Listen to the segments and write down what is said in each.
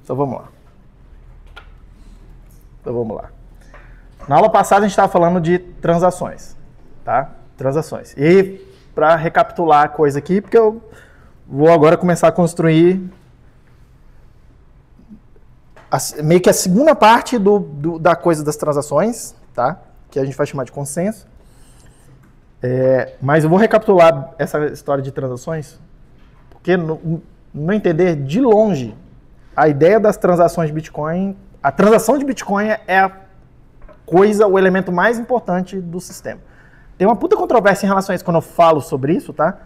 Então vamos lá. Na aula passada a gente estava falando de transações, tá? Transações. E para recapitular a coisa aqui, porque eu vou agora começar a construir meio que a segunda parte da coisa das transações, tá? Que a gente vai chamar de consenso. Mas eu vou recapitular essa história de transações, porque no entender de longe, a ideia das transações de Bitcoin, a transação de Bitcoin é o elemento mais importante do sistema. Tem uma puta controvérsia em relação a isso quando eu falo sobre isso, tá?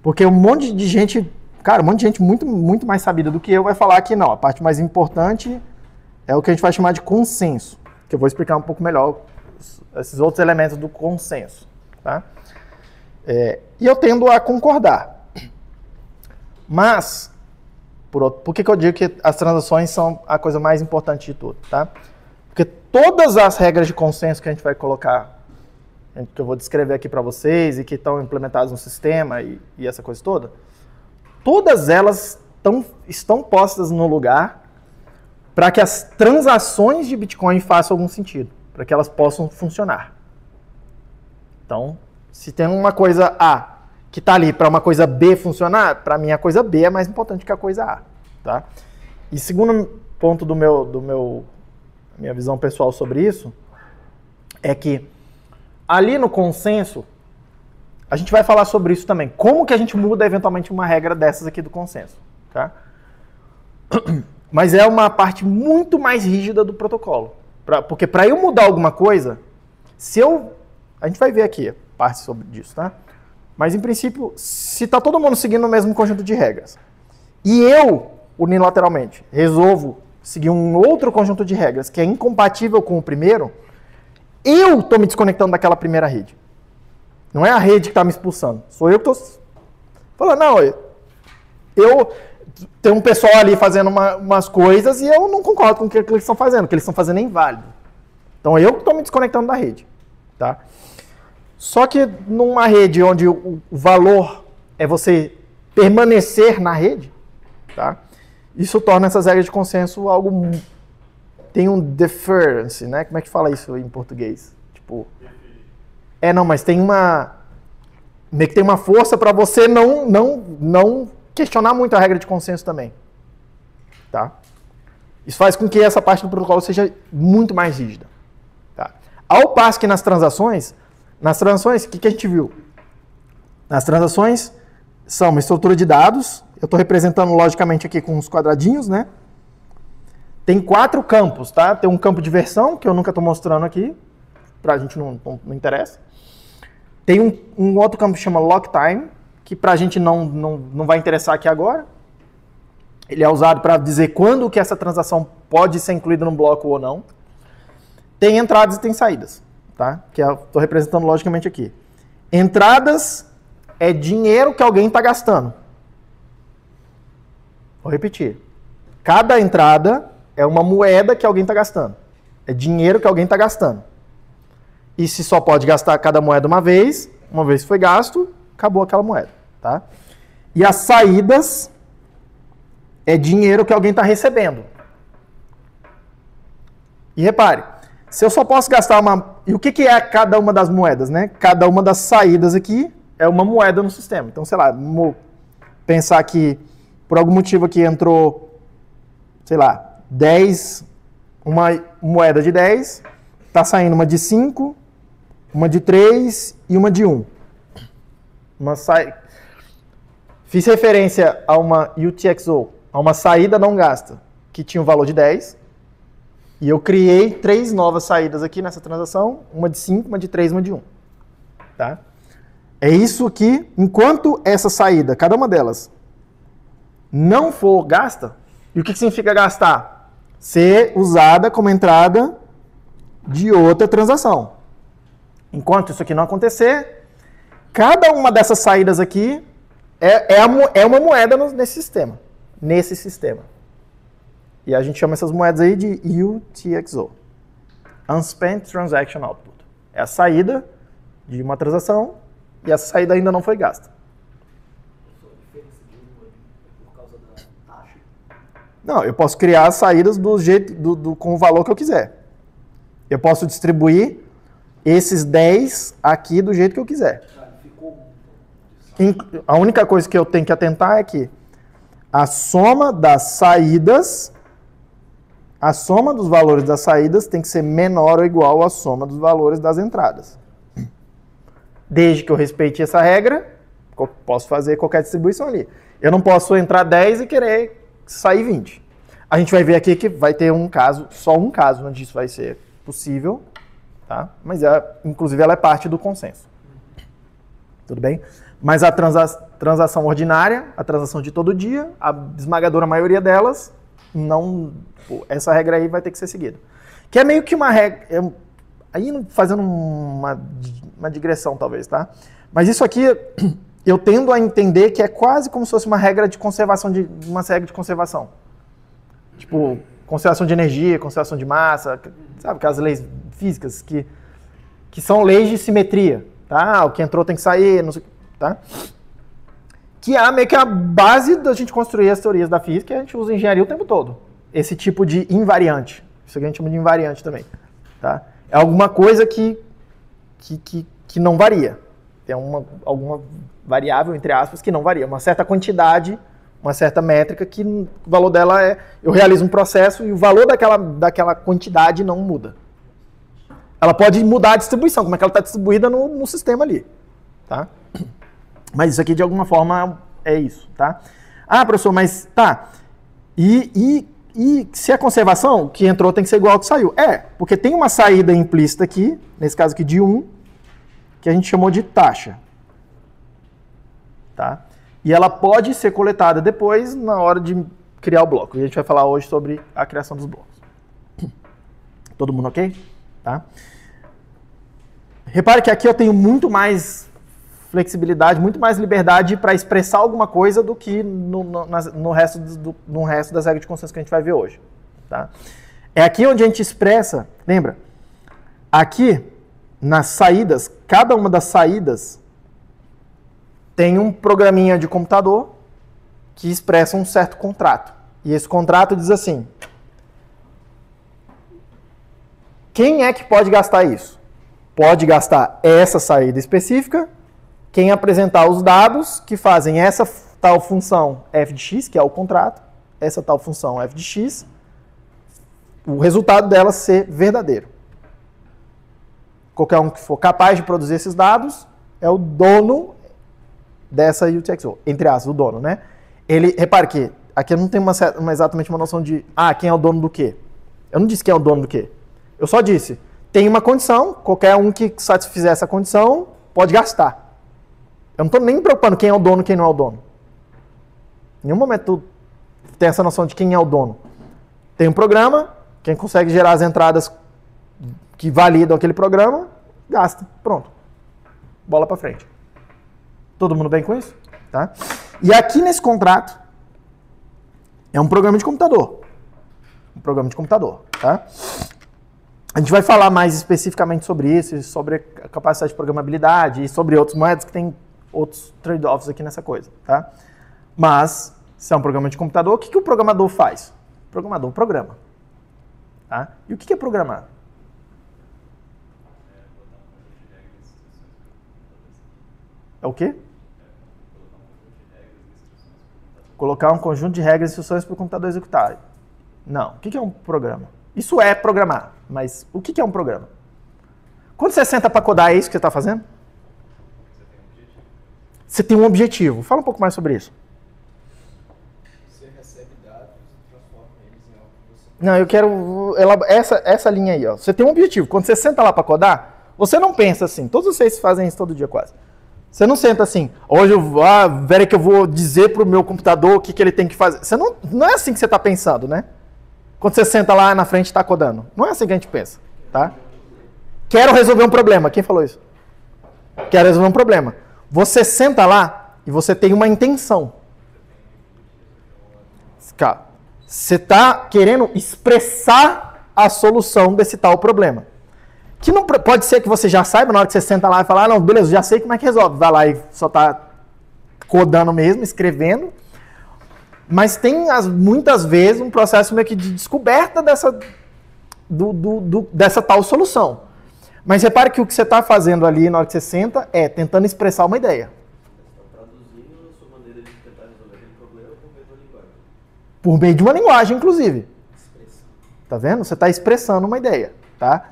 Porque um monte de gente, cara, um monte de gente muito, muito mais sabida do que eu vai falar que não, a parte mais importante é o que a gente vai chamar de consenso, que eu vou explicar um pouco melhor esses outros elementos do consenso, tá? E eu tendo a concordar. Mas, por que eu digo que as transações são a coisa mais importante de tudo, tá? Porque todas as regras de consenso que a gente vai colocar, que eu vou descrever aqui para vocês e que estão implementadas no sistema e essa coisa toda, todas elas estão postas no lugar para que as transações de Bitcoin façam algum sentido, para que elas possam funcionar. Então, se tem uma coisa A que está ali para uma coisa B funcionar, para mim a coisa B é mais importante que a coisa A, tá? E segundo ponto minha visão pessoal sobre isso é que ali no consenso a gente vai falar sobre isso também. Como que a gente muda eventualmente uma regra dessas aqui do consenso, tá? Mas é uma parte muito mais rígida do protocolo. Porque para eu mudar alguma coisa, a gente vai ver aqui parte sobre disso, tá? Mas, em princípio, se está todo mundo seguindo o mesmo conjunto de regras e eu, unilateralmente, resolvo seguir um outro conjunto de regras que é incompatível com o primeiro, eu estou me desconectando daquela primeira rede. Não é a rede que está me expulsando. Sou eu que estou falando, não, tem um pessoal ali fazendo umas coisas e eu não concordo com o que eles estão fazendo. O que eles estão fazendo é inválido. Então, eu que estou me desconectando da rede, tá? Só que numa rede onde o valor é você permanecer na rede, tá? Isso torna essas regras de consenso algo... Tem um deference, né? Como é que fala isso em português? Tipo... não, mas tem uma... Meio que tem uma força para você não questionar muito a regra de consenso também, tá? Isso faz com que essa parte do protocolo seja muito mais rígida, tá? Ao passo que nas transações, o que a gente viu? Nas transações, são uma estrutura de dados. Eu estou representando logicamente aqui com uns quadradinhos, né? Tem 4 campos, tá? Tem um campo de versão, que eu nunca estou mostrando aqui. Pra gente não interessa. Tem um outro campo que chama lock time, que pra gente não vai interessar aqui agora. Ele é usado para dizer quando que essa transação pode ser incluída no bloco ou não. Tem entradas e tem saídas, tá? Que eu estou representando logicamente aqui. Entradas é dinheiro que alguém está gastando. Vou repetir. Cada entrada é uma moeda que alguém está gastando. É dinheiro que alguém está gastando. E se só pode gastar cada moeda uma vez que foi gasto, acabou aquela moeda, tá? E as saídas é dinheiro que alguém está recebendo. E repare, se eu só posso gastar uma... E o que é cada uma das moedas, né? Cada uma das saídas aqui é uma moeda no sistema. Então, sei lá, vamos pensar que por algum motivo aqui entrou, sei lá, 10, uma moeda de 10, está saindo uma de 5, uma de 3 e uma de 1. Fiz referência a uma UTXO, a uma saída não gasta, que tinha um valor de 10. E eu criei 3 novas saídas aqui nessa transação, uma de 5, uma de 3 e uma de 1. Tá? É isso aqui, enquanto essa saída, cada uma delas, não for gasta, e o que significa gastar? Ser usada como entrada de outra transação. Enquanto isso aqui não acontecer, cada uma dessas saídas aqui é uma moeda nesse sistema. E a gente chama essas moedas aí de UTXO. Unspent Transaction Output. É a saída de uma transação e essa saída ainda não foi gasta. A diferença de uma por causa da taxa? Não, eu posso criar as saídas do jeito, com o valor que eu quiser. Eu posso distribuir esses 10 aqui do jeito que eu quiser. A única coisa que eu tenho que atentar é que a soma das saídas, a soma dos valores das saídas tem que ser menor ou igual à soma dos valores das entradas. Desde que eu respeite essa regra, eu posso fazer qualquer distribuição ali. Eu não posso entrar 10 e querer sair 20. A gente vai ver aqui que vai ter um caso, só um caso onde isso vai ser possível, tá? Mas, inclusive, ela é parte do consenso. Tudo bem? Mas a transação ordinária, a transação de todo dia, a esmagadora maioria delas, não, essa regra aí vai ter que ser seguida. Que é meio que uma regra, aí fazendo uma digressão talvez, tá? Mas isso aqui eu tendo a entender que é quase como se fosse uma regra de conservação, uma regra de conservação. Tipo, conservação de energia, conservação de massa, sabe, aquelas leis físicas que são leis de simetria, tá? O que entrou tem que sair, não sei, tá? Que é meio que a base da gente construir as teorias da física, e a gente usa engenharia o tempo todo. Esse tipo de invariante. Isso aqui a gente chama de invariante também, tá? É alguma coisa que não varia. Tem alguma variável, entre aspas, que não varia. Uma certa quantidade, uma certa métrica, que o valor dela é... Eu realizo um processo e o valor daquela quantidade não muda. Ela pode mudar a distribuição, como é que ela está distribuída no sistema ali. Tá? Mas isso aqui, de alguma forma, é isso. Tá? Ah, professor, mas tá. E se a conservação, o que entrou tem que ser igual ao que saiu? É, porque tem uma saída implícita aqui, nesse caso aqui de 1, que a gente chamou de taxa. Tá? E ela pode ser coletada depois, na hora de criar o bloco. E a gente vai falar hoje sobre a criação dos blocos. Todo mundo ok? Tá? Repare que aqui eu tenho muito mais flexibilidade, muito mais liberdade para expressar alguma coisa do que no resto das regras de consenso que a gente vai ver hoje. Tá? É aqui onde a gente expressa, lembra? Aqui, nas saídas, cada uma das saídas tem um programinha de computador que expressa um certo contrato. E esse contrato diz assim: quem é que pode gastar isso? Pode gastar essa saída específica, quem apresentar os dados que fazem essa tal função f de x, que é o contrato, essa tal função f de x, o resultado dela ser verdadeiro. Qualquer um que for capaz de produzir esses dados é o dono dessa UTXO, entre aspas, o dono, né? Repare que aqui eu não tenho exatamente uma noção de, quem é o dono do quê? Eu não disse quem é o dono do quê. Eu só disse, tem uma condição, qualquer um que satisfizer essa condição pode gastar. Eu não estou nem me preocupando quem é o dono e quem não é o dono. Em nenhum momento tu tem essa noção de quem é o dono. Tem um programa, quem consegue gerar as entradas que validam aquele programa, gasta. Pronto. Bola para frente. Todo mundo bem com isso? Tá? E aqui nesse contrato é um programa de computador. Um programa de computador. Tá? A gente vai falar mais especificamente sobre isso, sobre a capacidade de programabilidade e sobre outras moedas que tem outros trade-offs aqui nessa coisa. Tá? Mas, se é um programa de computador, o que o programador faz? O programador programa. Tá? E o que é programar? É o quê? Colocar um conjunto de regras e instruções para o computador executar. Não. O que é um programa? Isso é programar, mas o que é um programa? Quando você senta para codar, é isso que você está fazendo? Você tem um objetivo. Fala um pouco mais sobre isso. Você recebe dados e transforma eles em algo que você... Não, eu quero essa linha aí. Ó. Você tem um objetivo. Quando você senta lá para codar, você não pensa assim. Todos vocês fazem isso todo dia quase. Você não senta assim, hoje velho, que eu vou dizer para o meu computador o que ele tem que fazer. Você não é assim que você está pensando, né? Quando você senta lá na frente e está codando. Não é assim que a gente pensa, tá? Quero resolver um problema. Quem falou isso? Quero resolver um problema. Você senta lá e você tem uma intenção. Você está querendo expressar a solução desse tal problema. Que não pode ser que você já saiba na hora que você senta lá e fala, não, beleza, já sei como é que resolve. Vai lá e só está codando mesmo, escrevendo. Mas tem, muitas vezes, um processo meio que de descoberta dessa tal solução. Mas repare que o que você está fazendo ali na hora que você senta é tentando expressar uma ideia. Traduzindo a sua maneira de tentar resolver aquele problema por meio da linguagem. Por meio de uma linguagem, inclusive. Expressão. Tá vendo? Você está expressando uma ideia, tá?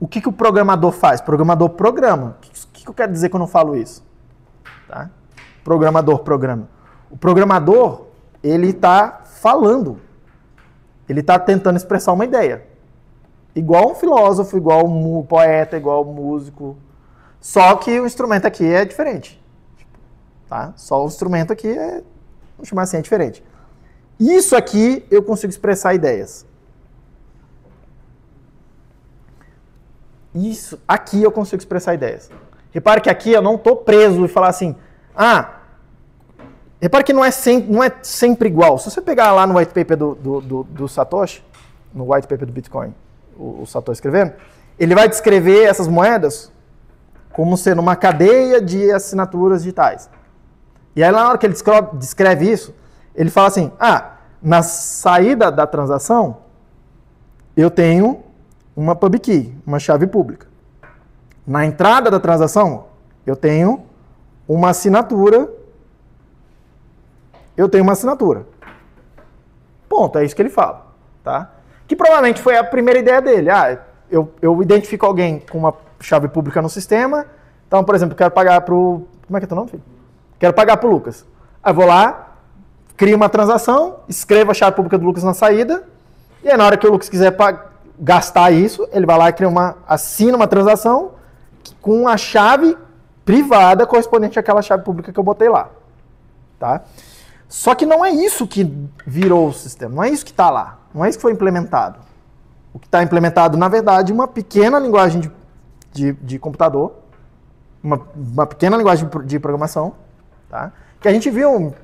O que o programador faz? O programador programa. O que eu quero dizer quando eu falo isso? Tá? Programador programa. O programador, ele está falando. Ele está tentando expressar uma ideia. Igual um filósofo, igual um poeta, igual um músico. Só que o instrumento aqui é diferente. Tá? Só o instrumento aqui é, vamos chamar assim, é diferente. Isso aqui eu consigo expressar ideias. Isso aqui eu consigo expressar ideias. Repare que aqui eu não estou preso e falar assim, repare que não é sempre igual. Se você pegar lá no white paper do Satoshi, no white paper do Bitcoin, o Satoshi escrevendo, ele vai descrever essas moedas como sendo uma cadeia de assinaturas digitais. E aí na hora que ele descreve isso, ele fala assim, na saída da transação, eu tenho uma pub key, uma chave pública. Na entrada da transação, eu tenho uma assinatura. Ponto, é isso que ele fala. Tá? Que provavelmente foi a primeira ideia dele. Eu identifico alguém com uma chave pública no sistema. Então, por exemplo, quero pagar para o... Como é que é teu nome, filho? Quero pagar para o Lucas. Aí eu vou lá, crio uma transação, escrevo a chave pública do Lucas na saída, e aí na hora que o Lucas quiser gastar isso, ele vai lá e assina uma transação com a chave privada correspondente àquela chave pública que eu botei lá. Tá? Só que não é isso que virou o sistema, não é isso que está lá, não é isso que foi implementado. O que está implementado, na verdade, é uma pequena linguagem de computador, uma pequena linguagem de programação, tá? Que a gente viu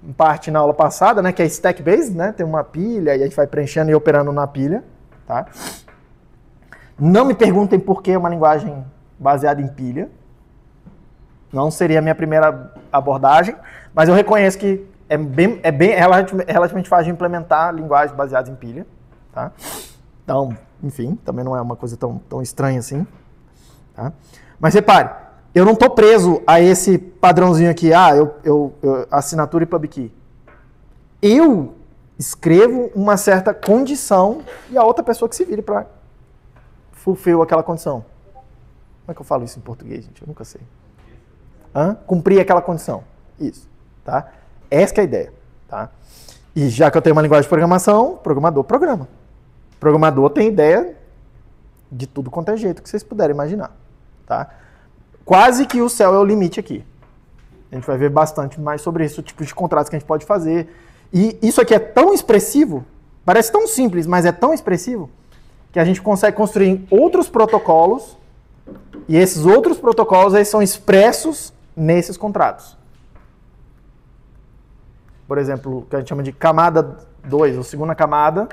em parte na aula passada, né, que é stack-based, né, tem uma pilha e a gente vai preenchendo e operando na pilha. Tá? Não me perguntem por que uma linguagem baseada em pilha. Não seria a minha primeira abordagem, mas eu reconheço que é relativamente fácil de implementar linguagens baseadas em pilha. Tá? Então, enfim, também não é uma coisa tão estranha assim. Tá? Mas repare, eu não estou preso a esse padrãozinho aqui, assinatura e pub key. Eu escrevo uma certa condição e a outra pessoa que se vire para fulfill aquela condição. Como é que eu falo isso em português, gente? Eu nunca sei. Cumprir aquela condição. Isso. Tá? Essa que é a ideia. Tá? E já que eu tenho uma linguagem de programação, programador programa. Programador tem ideia de tudo quanto é jeito que vocês puderem imaginar. Tá? Quase que o céu é o limite aqui. A gente vai ver bastante mais sobre isso, o tipo de contratos que a gente pode fazer. E isso aqui é tão expressivo, parece tão simples, mas é tão expressivo, que a gente consegue construir outros protocolos, e esses outros protocolos aí são expressos nesses contratos. Por exemplo, o que a gente chama de camada 2, ou segunda camada,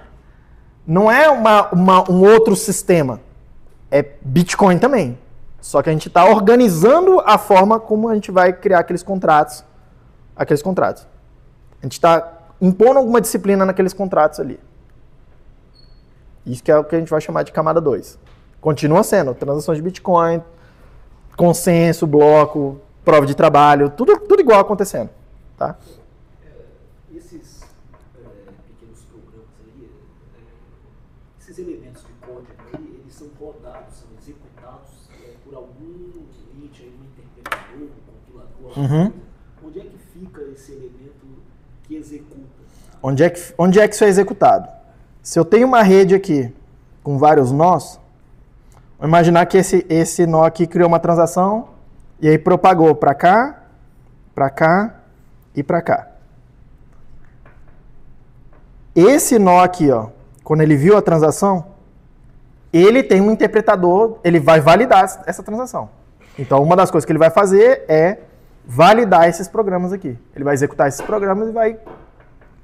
não é um outro sistema, é Bitcoin também. Só que a gente está organizando a forma como a gente vai criar aqueles contratos. A gente está impondo alguma disciplina naqueles contratos ali. Isso que é o que a gente vai chamar de camada 2. Continua sendo transações de Bitcoin, consenso, bloco, prova de trabalho, tudo igual acontecendo. Tá? Esses pequenos programas aí, esses elementos de código aí, eles são rodados, são executados por algum limite, aí, um interpretador, um compilador. Onde é que fica esse elemento que executa? Onde é que isso é executado? Se eu tenho uma rede aqui com vários nós, vamos imaginar que esse nó aqui criou uma transação e aí propagou para cá e para cá. Esse nó aqui, ó, quando ele viu a transação, ele tem um interpretador, ele vai validar essa transação. Então, uma das coisas que ele vai fazer é validar esses programas aqui. Ele vai executar esses programas e vai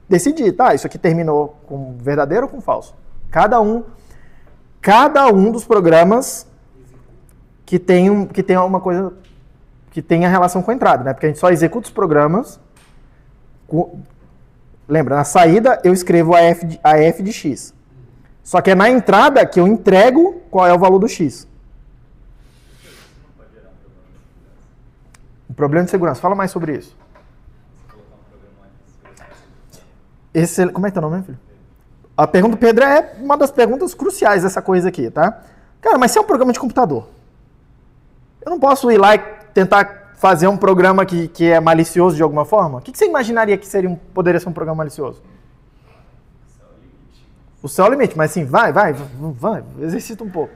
decidir, tá, isso aqui terminou com verdadeiro ou com falso. Cada um dos programas que tem alguma coisa que tenha relação com a entrada, né? Porque a gente só executa os programas Lembra, na saída eu escrevo a f de x. Só que é na entrada que eu entrego qual é o valor do x. Um problema de segurança. Fala mais sobre isso. Como é que é o nome, meu filho? A pergunta do Pedro é uma das perguntas cruciais dessa coisa aqui, tá? Cara, mas se é um programa de computador, eu não posso ir lá e tentar fazer um programa que é malicioso de alguma forma? O que você imaginaria que poderia ser um programa malicioso? O céu é o limite, mas assim, vai, exercita um pouco.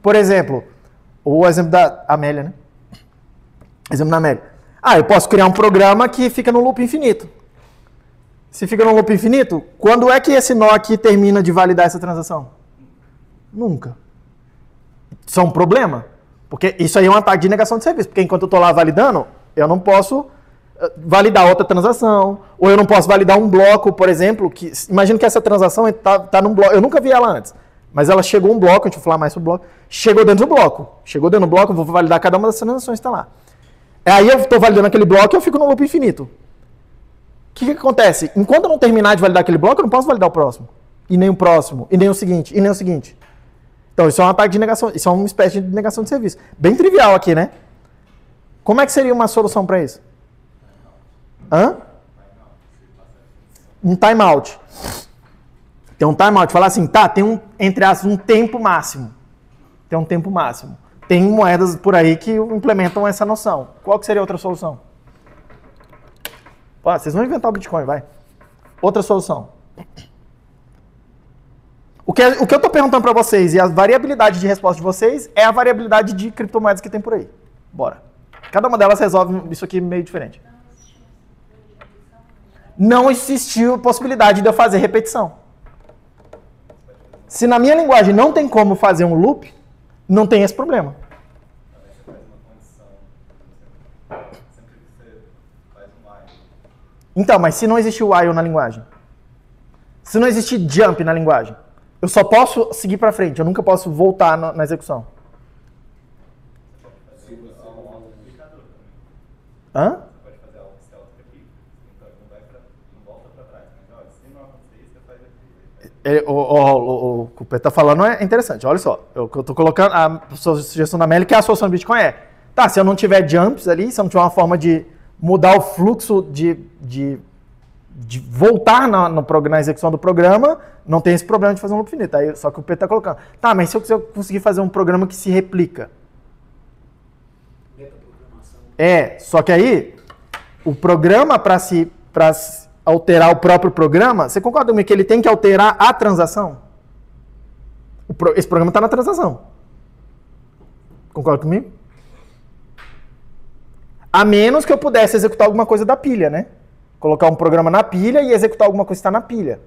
Por exemplo, o exemplo da Amélia, né? Exemplo da Amélia. Eu posso criar um programa que fica no loop infinito. Se fica no loop infinito, quando é que esse nó aqui termina de validar essa transação? Nunca. Isso é um problema. Porque isso aí é um ataque de negação de serviço. Porque enquanto eu estou lá validando, eu não posso validar outra transação. Ou eu não posso validar um bloco, por exemplo. Imagina que essa transação está num bloco. Eu nunca vi ela antes. Mas ela chegou um bloco, a gente vai falar mais sobre o bloco. Chegou dentro do bloco. Chegou dentro do bloco, eu vou validar cada uma das transações que está lá. Aí eu estou validando aquele bloco e eu fico no loop infinito. O que acontece? Enquanto eu não terminar de validar aquele bloco, eu não posso validar o próximo. E nem o próximo. E nem o seguinte. E nem o seguinte. Então, isso é um ataque de negação. Isso é uma espécie de negação de serviço. Bem trivial aqui, né? Como é que seria uma solução para isso? Um timeout. Tem um timeout. Falar assim, tá, tem entre aspas, um tempo máximo. Tem um tempo máximo. Tem moedas por aí que implementam essa noção. Qual que seria outra solução? Vocês vão inventar o Bitcoin, vai. Outra solução. O que eu estou perguntando para vocês e a variabilidade de resposta de vocês é a variabilidade de criptomoedas que tem por aí. Bora. Cada uma delas resolve isso aqui meio diferente. Não existiu possibilidade de eu fazer repetição. Se na minha linguagem não tem como fazer um loop, não tem esse problema. Então, mas se não existe while na linguagem? Se não existe jump na linguagem? Eu só posso seguir para frente, eu nunca posso voltar na execução. Hã? Pode fazer algo stealth aqui, então não volta para trás. Mas se não acontecer isso, você faz aqui. O que o Pedro está falando é interessante. Olha só, eu estou colocando a sugestão da Meli, que é a solução do Bitcoin tá, se eu não tiver jumps ali, se eu não tiver uma forma de mudar o fluxo de voltar na execução do programa, não tem esse problema de fazer um loop finito. Aí, só que o Pedro está colocando. Tá, mas se eu conseguir fazer um programa que se replica? Só que aí, o programa para alterar o próprio programa, você concorda comigo que ele tem que alterar a transação? Esse programa está na transação. Concorda comigo? A menos que eu pudesse executar alguma coisa da pilha, né? Colocar um programa na pilha e executar alguma coisa que está na pilha.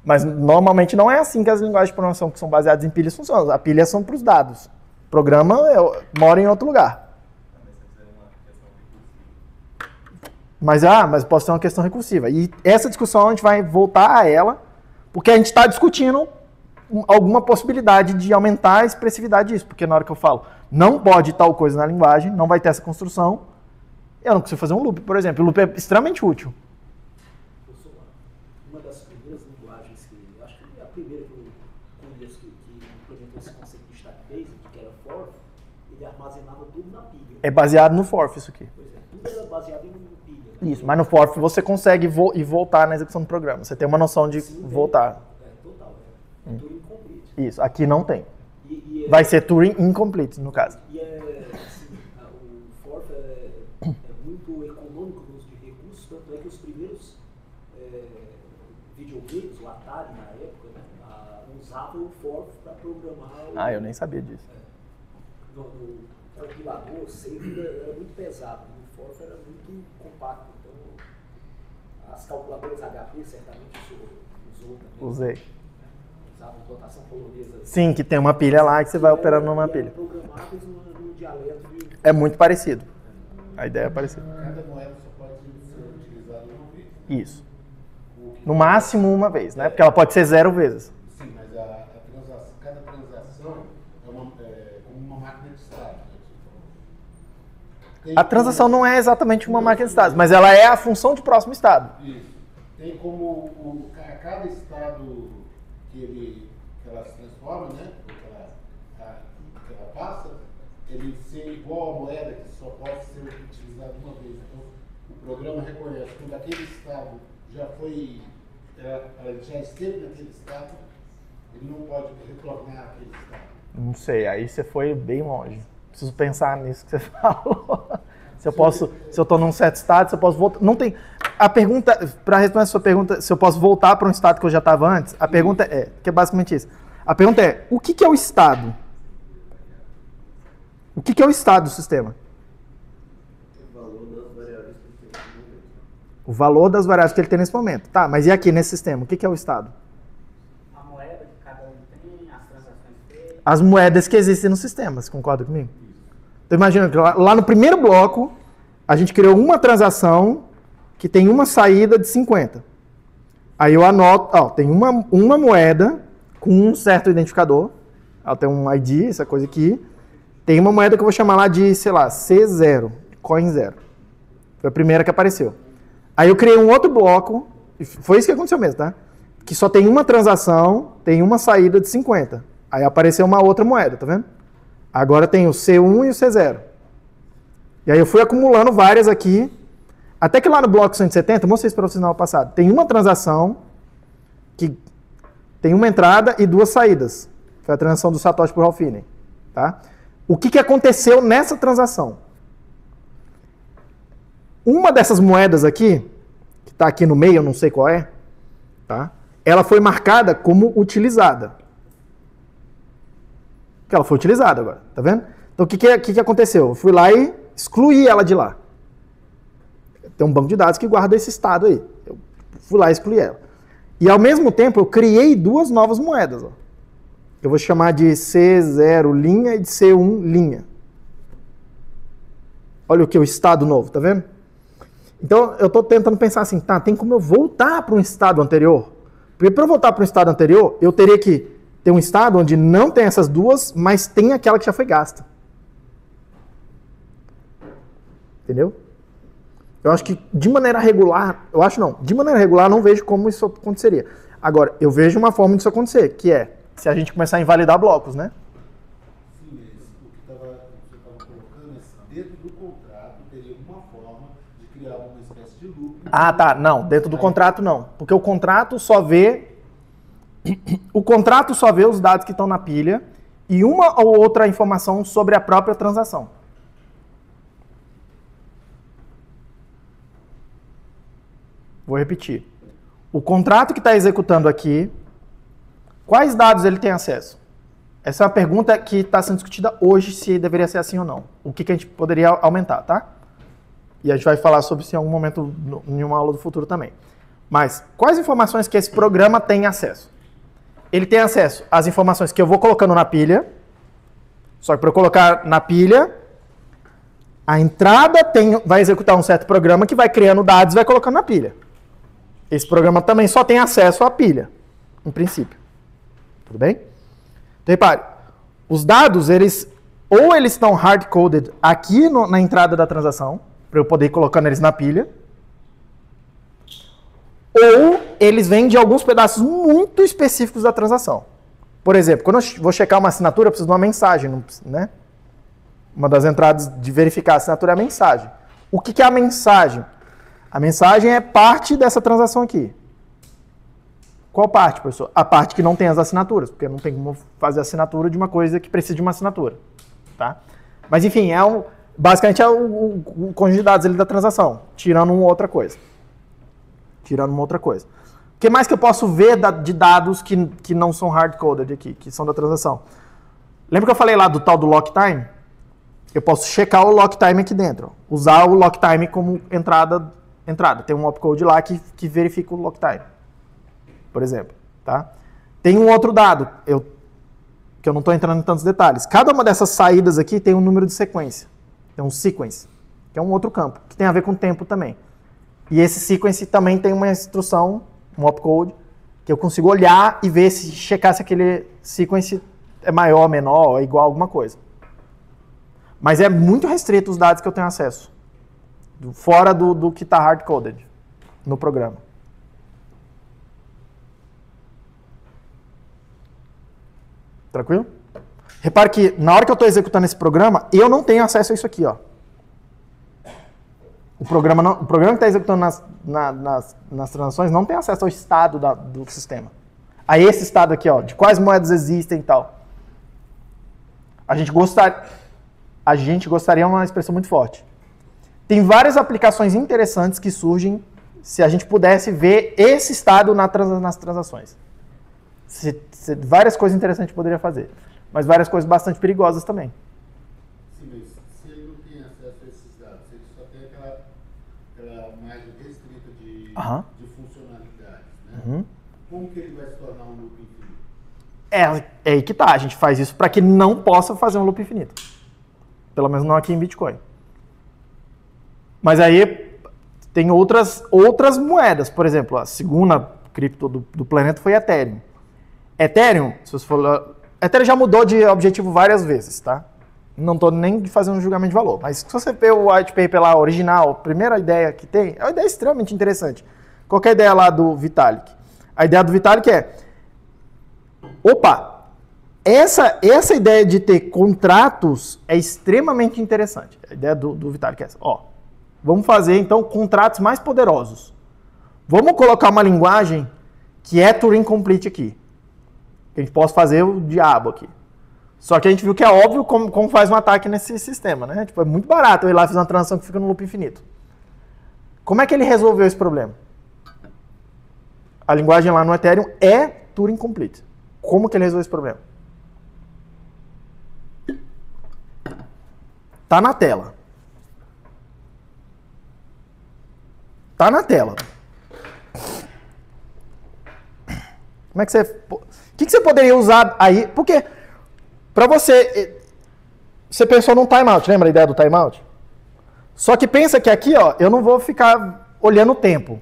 Mas normalmente não é assim que as linguagens de programação que são baseadas em pilhas funcionam. A pilha são para os dados. O programa mora em outro lugar. Mas posso ter uma questão recursiva. E essa discussão a gente vai voltar a ela, porque a gente está discutindo alguma possibilidade de aumentar a expressividade disso. Porque na hora que eu falo, não pode tal coisa na linguagem, não vai ter essa construção, eu não consigo fazer um loop, por exemplo. O loop é extremamente útil. Uma das primeiras linguagens que, acho que é a primeira que eu conheço que implementou esse conceito de stack basic, que era for, ele armazenava tudo na pilha. É baseado no forth isso aqui. Pois é, tudo era baseado em pilha. Isso, mas no forth você consegue ir voltar na execução do programa. Você tem uma noção de voltar. Total, Turing incomplete. Isso, aqui não tem. Vai ser Turing incomplete, no caso. E assim, o forth é muito econômico no uso de recursos, tanto é que os primeiros videogames, o Atari na época, usavam o forth para programar. Eu nem sabia disso. No compilador, o save era muito pesado, o forth era muito compacto. Então, as calculadoras HP certamente usou também. Usei. Usavam notação polonesa. Sim, que tem uma pilha lá que você vai operando numa pilha. Programáveis no dialeto de... É muito parecido. A ideia é parecida. Cada moeda só pode ser utilizada uma vez. Isso. No máximo uma vez, né? Porque ela pode ser 0 vezes. Sim, mas cada transação é como uma máquina de estado. Né? A transação não é exatamente uma máquina de estados, mas ela é a função de próximo estado. Isso. Tem como cada estado que ela se transforma, né? Que ela passa, ele ser igual a moeda que só pode ser utilizada uma vez. Então, o programa reconhece quando aquele estado já foi, ela já esteve naquele estado, ele não pode retornar àquele estado. Não sei, aí você foi bem longe. Preciso pensar nisso que você falou. Se eu estou num certo estado, se eu posso voltar. Não tem. A pergunta, para responder a sua pergunta, se eu posso voltar para um estado que eu já estava antes, a pergunta que é basicamente isso. A pergunta é, o que é o estado? O que é o estado do sistema? O valor das variáveis que ele tem nesse momento. O valor das variáveis que ele tem nesse momento. Tá, mas e aqui nesse sistema? O que é o estado? A moeda que cada um tem, as transações feitas. As moedas que existem no sistema, você concorda comigo? Então imagina que lá no primeiro bloco, a gente criou uma transação que tem uma saída de 50. Aí eu anoto, tem uma moeda com um certo identificador, ela tem um ID, essa coisa aqui. Tem uma moeda que eu vou chamar lá de, sei lá, C0, coin 0. Foi a primeira que apareceu. Aí eu criei um outro bloco, e foi isso que aconteceu mesmo, tá? Que só tem uma transação, tem uma saída de 50. Aí apareceu uma outra moeda, tá vendo? Agora tem o C1 e o C0. E aí eu fui acumulando várias aqui, até que lá no bloco 170, eu mostrei isso para vocês no ano passado, tem uma transação que tem uma entrada e duas saídas. Foi a transação do Satoshi por Ralph Finney, tá? O que aconteceu nessa transação? Uma dessas moedas aqui, que está aqui no meio, eu não sei qual é, tá? Ela foi marcada como utilizada. Que ela foi utilizada agora, tá vendo? Então o que aconteceu? Eu fui lá e excluí ela de lá. Tem um banco de dados que guarda esse estado aí. Eu fui lá e excluí ela. E ao mesmo tempo eu criei duas novas moedas. Ó. Eu vou chamar de C0 linha e de C1 linha. Olha o que? O estado novo, tá vendo? Então eu estou tentando pensar assim, tá, tem como eu voltar para um estado anterior? Porque para eu voltar para um estado anterior, eu teria que ter um estado onde não tem essas duas, mas tem aquela que já foi gasta. Entendeu? Eu acho que de maneira regular, de maneira regular não vejo como isso aconteceria. Agora, eu vejo uma forma disso acontecer, que é se a gente começar a invalidar blocos, né? Sim, mas o que você estava colocando é dentro do contrato teria uma forma de criar uma espécie de loop. Ah, tá. Não, dentro do contrato não. Porque o contrato só vê os dados que estão na pilha e uma ou outra informação sobre a própria transação. Vou repetir. O contrato que está executando aqui, quais dados ele tem acesso? Essa é uma pergunta que está sendo discutida hoje, se deveria ser assim ou não. O que a gente poderia aumentar, tá? E a gente vai falar sobre isso em algum momento em uma aula do futuro também. Mas, quais informações que esse programa tem acesso? Ele tem acesso às informações que eu vou colocando na pilha, só que para eu colocar na pilha, a entrada vai executar um certo programa que vai criando dados e vai colocando na pilha. Esse programa também só tem acesso à pilha, em princípio. Tudo bem? Então, repare, os dados, eles estão hard-coded aqui na entrada da transação, para eu poder ir colocando eles na pilha, ou eles vêm de alguns pedaços muito específicos da transação. Por exemplo, quando eu vou checar uma assinatura, eu preciso de uma mensagem, né? Uma das entradas de verificar a assinatura é a mensagem. O que é a mensagem? A mensagem é parte dessa transação aqui. Qual parte, professor? A parte que não tem as assinaturas, porque não tem como fazer assinatura de uma coisa que precisa de uma assinatura. Tá? Mas, enfim, basicamente é o conjunto de dados ali da transação, tirando uma outra coisa. O que mais que eu posso ver de dados que não são hard-coded aqui, que são da transação? Lembra que eu falei lá do tal do lock time? Eu posso checar o lock time aqui dentro. Usar o lock time como entrada. Tem um opcode lá que verifica o lock time, por exemplo. Tá? Tem um outro dado, que eu não estou entrando em tantos detalhes. Cada uma dessas saídas aqui tem um número de sequência. Tem um sequence, que é um outro campo, que tem a ver com tempo também. E esse sequence também tem uma instrução, um opcode, que eu consigo olhar e ver checar se aquele sequence é maior, menor, ou igual a alguma coisa. Mas é muito restrito os dados que eu tenho acesso. Fora do que está hard-coded no programa. Tranquilo? Repare que na hora que eu estou executando esse programa, eu não tenho acesso a isso aqui, ó. O programa que está executando nas transações não tem acesso ao estado do sistema. A esse estado aqui, ó, de quais moedas existem e tal. A gente gostaria uma expressão muito forte. Tem várias aplicações interessantes que surgem se a gente pudesse ver esse estado nas transações. Várias coisas interessantes poderia fazer, mas várias coisas bastante perigosas também. Sim, mas se ele não tem acesso a esses dados, ele só tem aquela margem restrita de funcionalidades, né? Como que ele vai se tornar um loop infinito? É aí que tá, a gente faz isso para que não possa fazer um loop infinito. Pelo menos não aqui em Bitcoin. Mas aí tem outras moedas, por exemplo, a segunda cripto do planeta foi Ethereum. Ethereum, se você for, Ethereum já mudou de objetivo várias vezes, tá? Não estou nem fazendo um julgamento de valor, mas se você ver o white paper lá original, a primeira ideia que tem, é uma ideia extremamente interessante. Qual que é a ideia lá do Vitalik? A ideia do Vitalik é, essa ideia de ter contratos é extremamente interessante. A ideia do Vitalik é essa, vamos fazer então contratos mais poderosos. Vamos colocar uma linguagem que é Turing Complete aqui. Que a gente possa fazer o diabo aqui. Só que a gente viu que é óbvio como faz um ataque nesse sistema, né? Tipo, é muito barato eu ir lá e fazer uma transação que fica no loop infinito. Como é que ele resolveu esse problema? A linguagem lá no Ethereum é Turing Complete. Como que ele resolveu esse problema? Tá na tela. Tá na tela. Como é que você... O que você poderia usar aí? Porque, para você pensou num timeout, lembra a ideia do timeout? Só que pensa que aqui, eu não vou ficar olhando o tempo.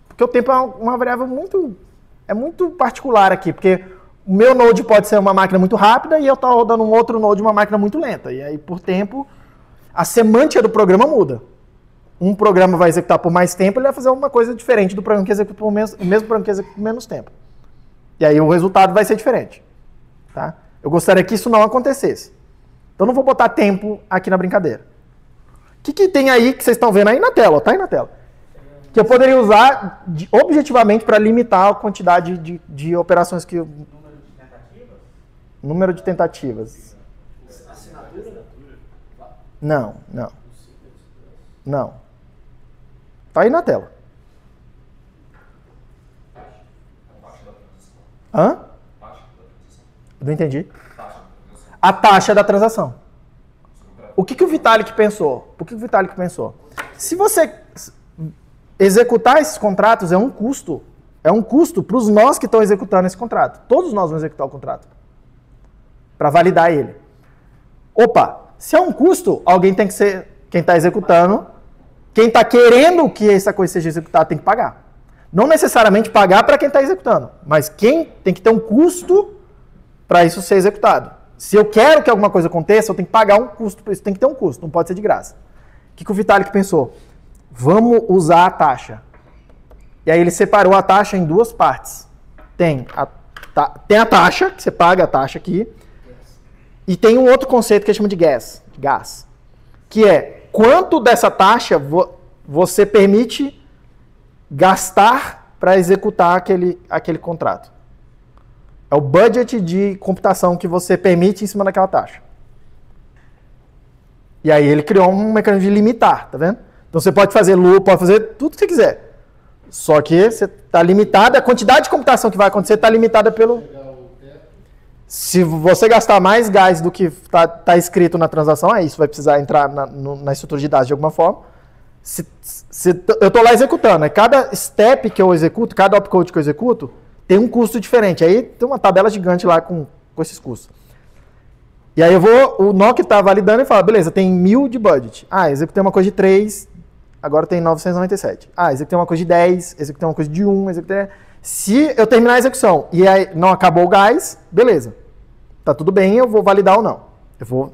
Porque o tempo é uma variável muito particular aqui, porque o meu node pode ser uma máquina muito rápida e eu estou rodando um outro node, uma máquina muito lenta. E aí, por tempo, a semântica do programa muda. Um programa vai executar por mais tempo, ele vai fazer uma coisa diferente do programa que executa por menos, o mesmo programa que executa por menos tempo. E aí o resultado vai ser diferente. Tá? Eu gostaria que isso não acontecesse. Então não vou botar tempo aqui na brincadeira. O que tem aí que vocês estão vendo aí na tela? Tá aí na tela. Que eu poderia usar objetivamente para limitar a quantidade de operações que... Número de tentativas. Assinatura? Não. Tá aí na tela. Hã? Não entendi. A taxa da transação. O que o Vitalik pensou? Se você executar esses contratos é um custo para os nós que estão executando esse contrato. Todos nós vamos executar o contrato para validar ele. Se é um custo, alguém tem que ser quem está executando, quem está querendo que essa coisa seja executada tem que pagar. Não necessariamente pagar para quem está executando, mas quem tem que ter um custo para isso ser executado. Se eu quero que alguma coisa aconteça, eu tenho que pagar um custo, isso tem que ter um custo, não pode ser de graça. O que o Vitalik pensou? Vamos usar a taxa. E aí ele separou a taxa em duas partes. Tem a taxa, que você paga a taxa aqui, e tem um outro conceito que a gente chama de gás, que é quanto dessa taxa você permite gastar para executar aquele contrato. É o budget de computação que você permite em cima daquela taxa. E aí ele criou um mecanismo de limitar, tá vendo? Então você pode fazer loop, pode fazer tudo que você quiser. Só que você está limitado, a quantidade de computação que vai acontecer está limitada pelo... Se você gastar mais gás do que está escrito na transação, isso vai precisar entrar na estrutura de dados de alguma forma. Eu estou lá executando, cada step que eu executo, cada opcode que eu executo, tem um custo diferente. Aí tem uma tabela gigante lá com esses custos. E aí o nó que está validando e fala, beleza, tem 1000 de budget. Executei uma coisa de 3, agora tem 997. Executei uma coisa de 10, executei uma coisa de 1, executei... Se eu terminar a execução e aí não acabou o gás, beleza. Tá tudo bem, eu vou validar ou não. Eu vou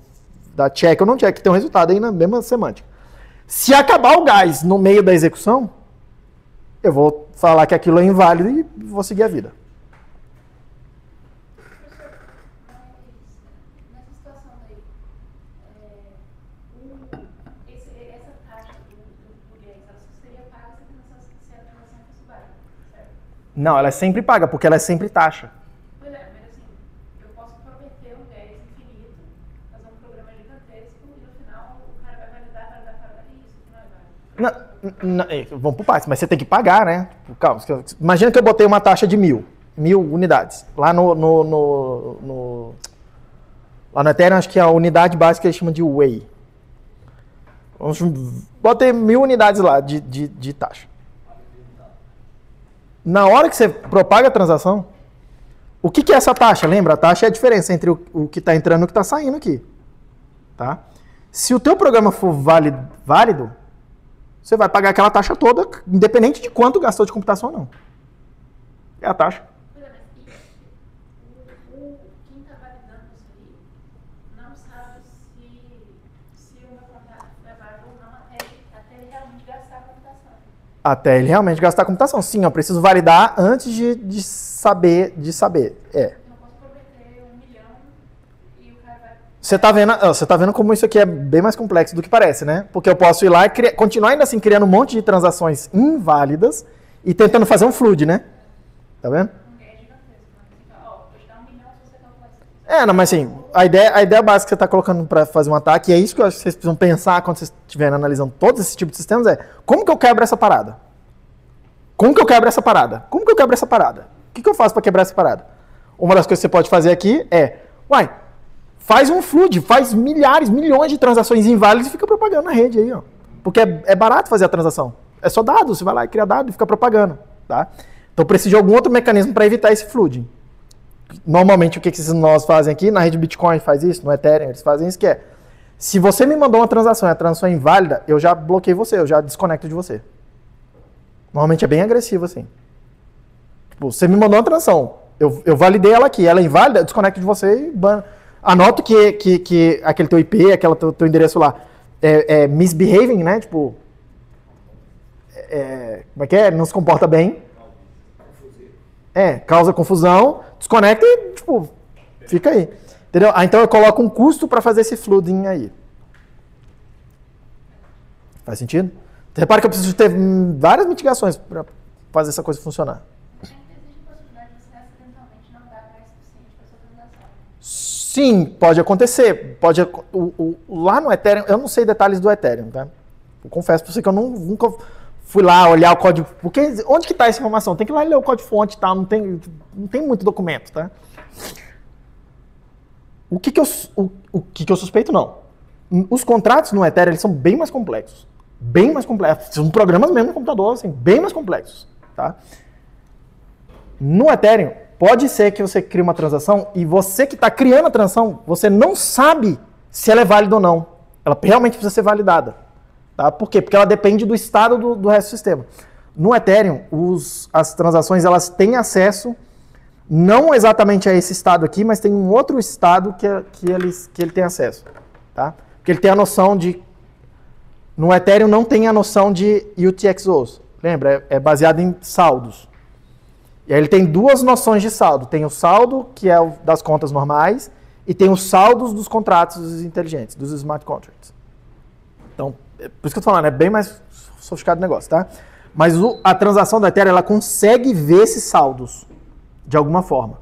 dar check ou não check, tem um resultado aí na mesma semântica. Se acabar o gás no meio da execução, eu vou falar que aquilo é inválido e vou seguir a vida. Professor, nessa situação daí, essa taxa do gás, ela só seria paga se a transação fosse válida, certo? Não, ela é sempre paga, porque ela é sempre taxa. Pois é, mas assim, eu posso prometer um gás infinito, fazer um programa gigantesco e no final o cara vai validar e isso que não é válido. Vamos por partes, mas você tem que pagar, né? Calma, imagina que eu botei uma taxa de 1.000 unidades. Lá lá no Ethereum, acho que a unidade básica eles chamam de Whey. Botei 1.000 unidades lá de taxa. Na hora que você propaga a transação, o que é essa taxa? Lembra? A taxa é a diferença entre o que está entrando e o que está saindo aqui. Tá? Se o teu programa for válido, você vai pagar aquela taxa toda, independente de quanto gastou de computação ou não. É a taxa. Pois é, mas quem está validando isso aí não sabe se o meu contrato é válido ou não até ele realmente gastar a computação. Até ele realmente gastar a computação. Sim, eu preciso validar antes de saber. É. Eu não posso prometer 1 milhão e o cara vai... Você tá vendo como isso aqui é bem mais complexo do que parece, né? Porque eu posso ir lá e continuar ainda assim criando um monte de transações inválidas e tentando fazer um flood, né? Tá vendo? Um gás gigantesco. Você fala, ó, vou te dar 1 milhão se você calcular isso aqui. Não, mas assim, a ideia básica que você está colocando para fazer um ataque, e é isso que eu acho que vocês precisam pensar quando vocês estiverem analisando todos esses tipos de sistemas, é como que eu quebro essa parada? Como que eu quebro essa parada? Como que eu quebro essa parada? O que eu faço para quebrar essa parada? Uma das coisas que você pode fazer aqui é, faz um flood, faz milhões de transações inválidas e fica propagando na rede aí, ó. Porque é barato fazer a transação. É só dado, você vai lá e cria dado e fica propagando, tá? Então precisa de algum outro mecanismo para evitar esse flooding. Normalmente o que esses nós fazem aqui, na rede Bitcoin faz isso, no Ethereum eles fazem isso, que é, se você me mandou uma transação e a transação é inválida, eu já bloqueei você, eu já desconecto de você. Normalmente é bem agressivo assim. Tipo, você me mandou uma transação, eu validei ela aqui, ela é inválida, eu desconecto de você e anoto que aquele teu IP, aquele teu endereço lá é misbehaving, né? Tipo, como é que é? Não se comporta bem. Causa confusão, desconecta e, tipo, fica aí. Entendeu? Então eu coloco um custo para fazer esse flooding aí. Faz sentido? Você repara que eu preciso ter várias mitigações para fazer essa coisa funcionar. Existe a possibilidade de você acidentalmente não dar gás suficiente para sua transação. Sim, pode acontecer. Lá no Ethereum, eu não sei detalhes do Ethereum, tá? Eu confesso para você que eu nunca fui lá olhar o código. Porque onde que está essa informação? Tem que ir lá ler o código-fonte e tal, não tem muito documento, tá? O que eu suspeito, não. Os contratos no Ethereum eles são bem mais complexos. Bem mais complexos. São programas mesmo no computador, assim, bem mais complexos, tá? No Ethereum, pode ser que você crie uma transação e você que está criando a transação, você não sabe se ela é válida ou não. Ela realmente precisa ser validada. Tá? Por quê? Porque ela depende do estado do resto do sistema. No Ethereum, as transações elas têm acesso não exatamente a esse estado aqui, mas tem um outro estado que ele tem acesso. Tá? Porque ele tem a noção de... No Ethereum não tem a noção de UTXOs. Lembra? É baseado em saldos. E aí ele tem duas noções de saldo. Tem o saldo, que é o das contas normais, e tem os saldos dos contratos inteligentes, dos smart contracts. Então, por isso que eu tô falando, é bem mais sofisticado o negócio, tá? Mas a transação da Ethereum, ela consegue ver esses saldos, de alguma forma.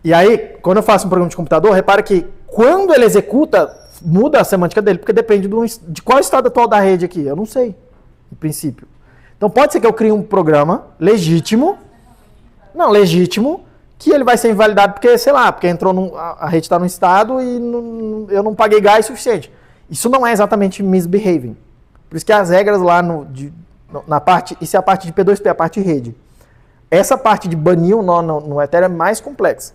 E aí, quando eu faço um programa de computador, repara que quando ele executa, muda a semântica dele, porque depende de qual estado atual da rede aqui. Eu não sei, no princípio. Então pode ser que eu crie um programa legítimo, que ele vai ser invalidado porque, sei lá, porque a rede está num estado e eu não paguei gás suficiente. Isso não é exatamente misbehaving. Por isso que as regras lá na parte, isso é a parte de P2P, a parte de rede. Essa parte de banir um nó no Ethereum é mais complexa.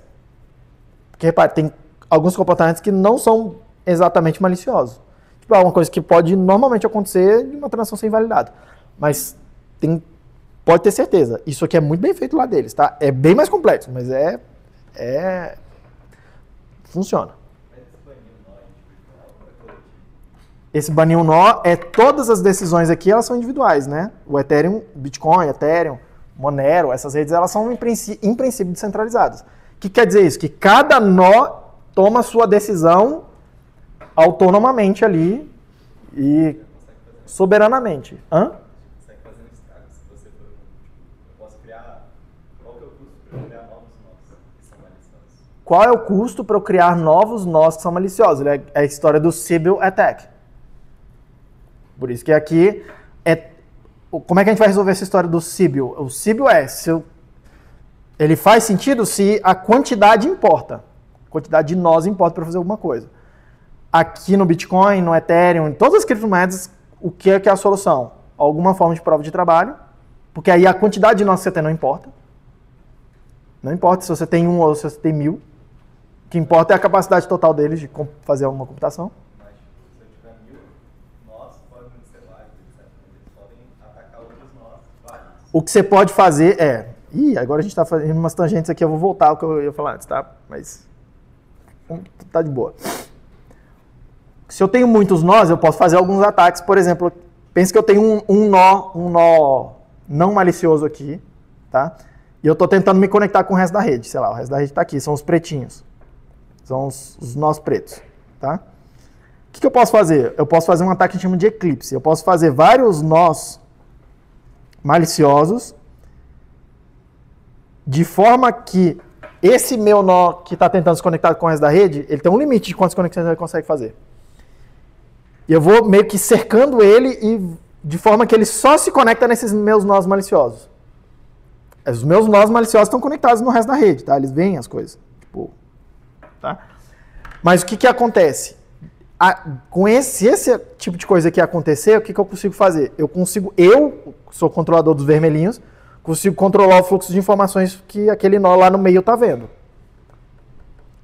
Porque, repare, tem alguns comportamentos que não são exatamente maliciosos. Tipo, é uma coisa que pode normalmente acontecer de uma transação ser invalidada. Mas pode ter certeza, isso aqui é muito bem feito lá deles, tá? É bem mais complexo, mas funciona. Mas banir o nó de Esse banir um nó é todas as decisões aqui, elas são individuais, né? O Ethereum, Bitcoin, Ethereum, Monero, essas redes, elas são em princípio descentralizadas. O que quer dizer isso? Que cada nó toma sua decisão autonomamente ali e soberanamente. Hã? Consegue fazer um estrago se você for. Eu posso criar. Qual que é o custo para eu criar novos nós que são maliciosos? Qual é o custo para eu criar novos nós que são maliciosos? É a história do Sybil Attack. Por isso que aqui é... Como é que a gente vai resolver essa história do Sybil? O Sybil ele faz sentido se a quantidade importa. A quantidade de nós importa para fazer alguma coisa. Aqui no Bitcoin, no Ethereum, em todas as criptomoedas, o que é a solução? Alguma forma de prova de trabalho, porque aí a quantidade de nós que você tem não importa. Não importa se você tem 1 ou se você tem 1000. O que importa é a capacidade total deles de fazer alguma computação. Mas se eu tiver 1000 nós, podem ser vários, etc. Eles podem atacar outros nós, vários. O que você pode fazer é... Ih, agora a gente está fazendo umas tangentes aqui, eu vou voltar ao que eu ia falar antes, tá? Mas tá de boa. Se eu tenho muitos nós, eu posso fazer alguns ataques. Por exemplo, pense que eu tenho um nó não malicioso aqui, tá? E eu estou tentando me conectar com o resto da rede. Sei lá, o resto da rede está aqui, são os pretinhos. São os nós pretos, tá? O que eu posso fazer? Eu posso fazer um ataque que a gente chama de eclipse. Eu posso fazer vários nós maliciosos de forma que esse meu nó que está tentando se conectar com o resto da rede, ele tem um limite de quantas conexões ele consegue fazer. E eu vou meio que cercando ele e de forma que ele só se conecta nesses meus nós maliciosos. Os meus nós maliciosos estão conectados no resto da rede, tá? Eles veem as coisas. Tipo, tá? Mas o que acontece? Se esse tipo de coisa aqui acontecer, o que eu consigo fazer? Eu sou controlador dos vermelhinhos, consigo controlar o fluxo de informações que aquele nó lá no meio está vendo.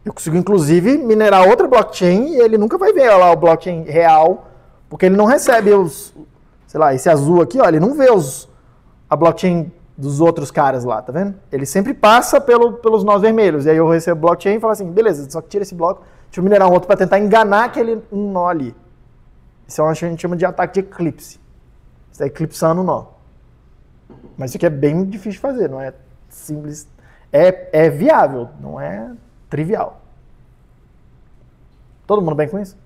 Eu consigo, inclusive, minerar outra blockchain e ele nunca vai ver lá o blockchain real, porque ele não recebe sei lá, esse azul aqui, ó, ele não vê a blockchain dos outros caras lá, tá vendo? Ele sempre passa pelos nós vermelhos. E aí eu recebo blockchain e falo assim, beleza, só que tira esse bloco, deixa eu minerar um outro para tentar enganar aquele nó ali. Isso é o que a gente chama de ataque de eclipse. Você está eclipsando o nó. Mas isso aqui é bem difícil de fazer, não é simples. É viável, não é trivial. Todo mundo bem com isso?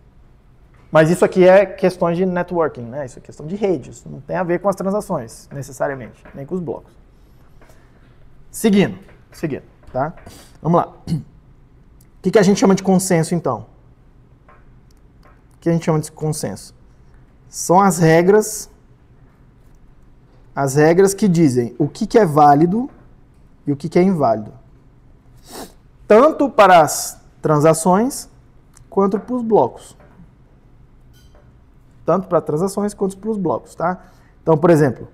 Mas isso aqui é questões de networking, né? Isso é questão de rede, isso não tem a ver com as transações, necessariamente, nem com os blocos. Seguindo, tá? Vamos lá. O que a gente chama de consenso, então? O que a gente chama de consenso? São as regras que dizem o que é válido e o que é inválido. Tanto para as transações quanto para os blocos. Tanto para transações quanto para os blocos, tá? Então, por exemplo,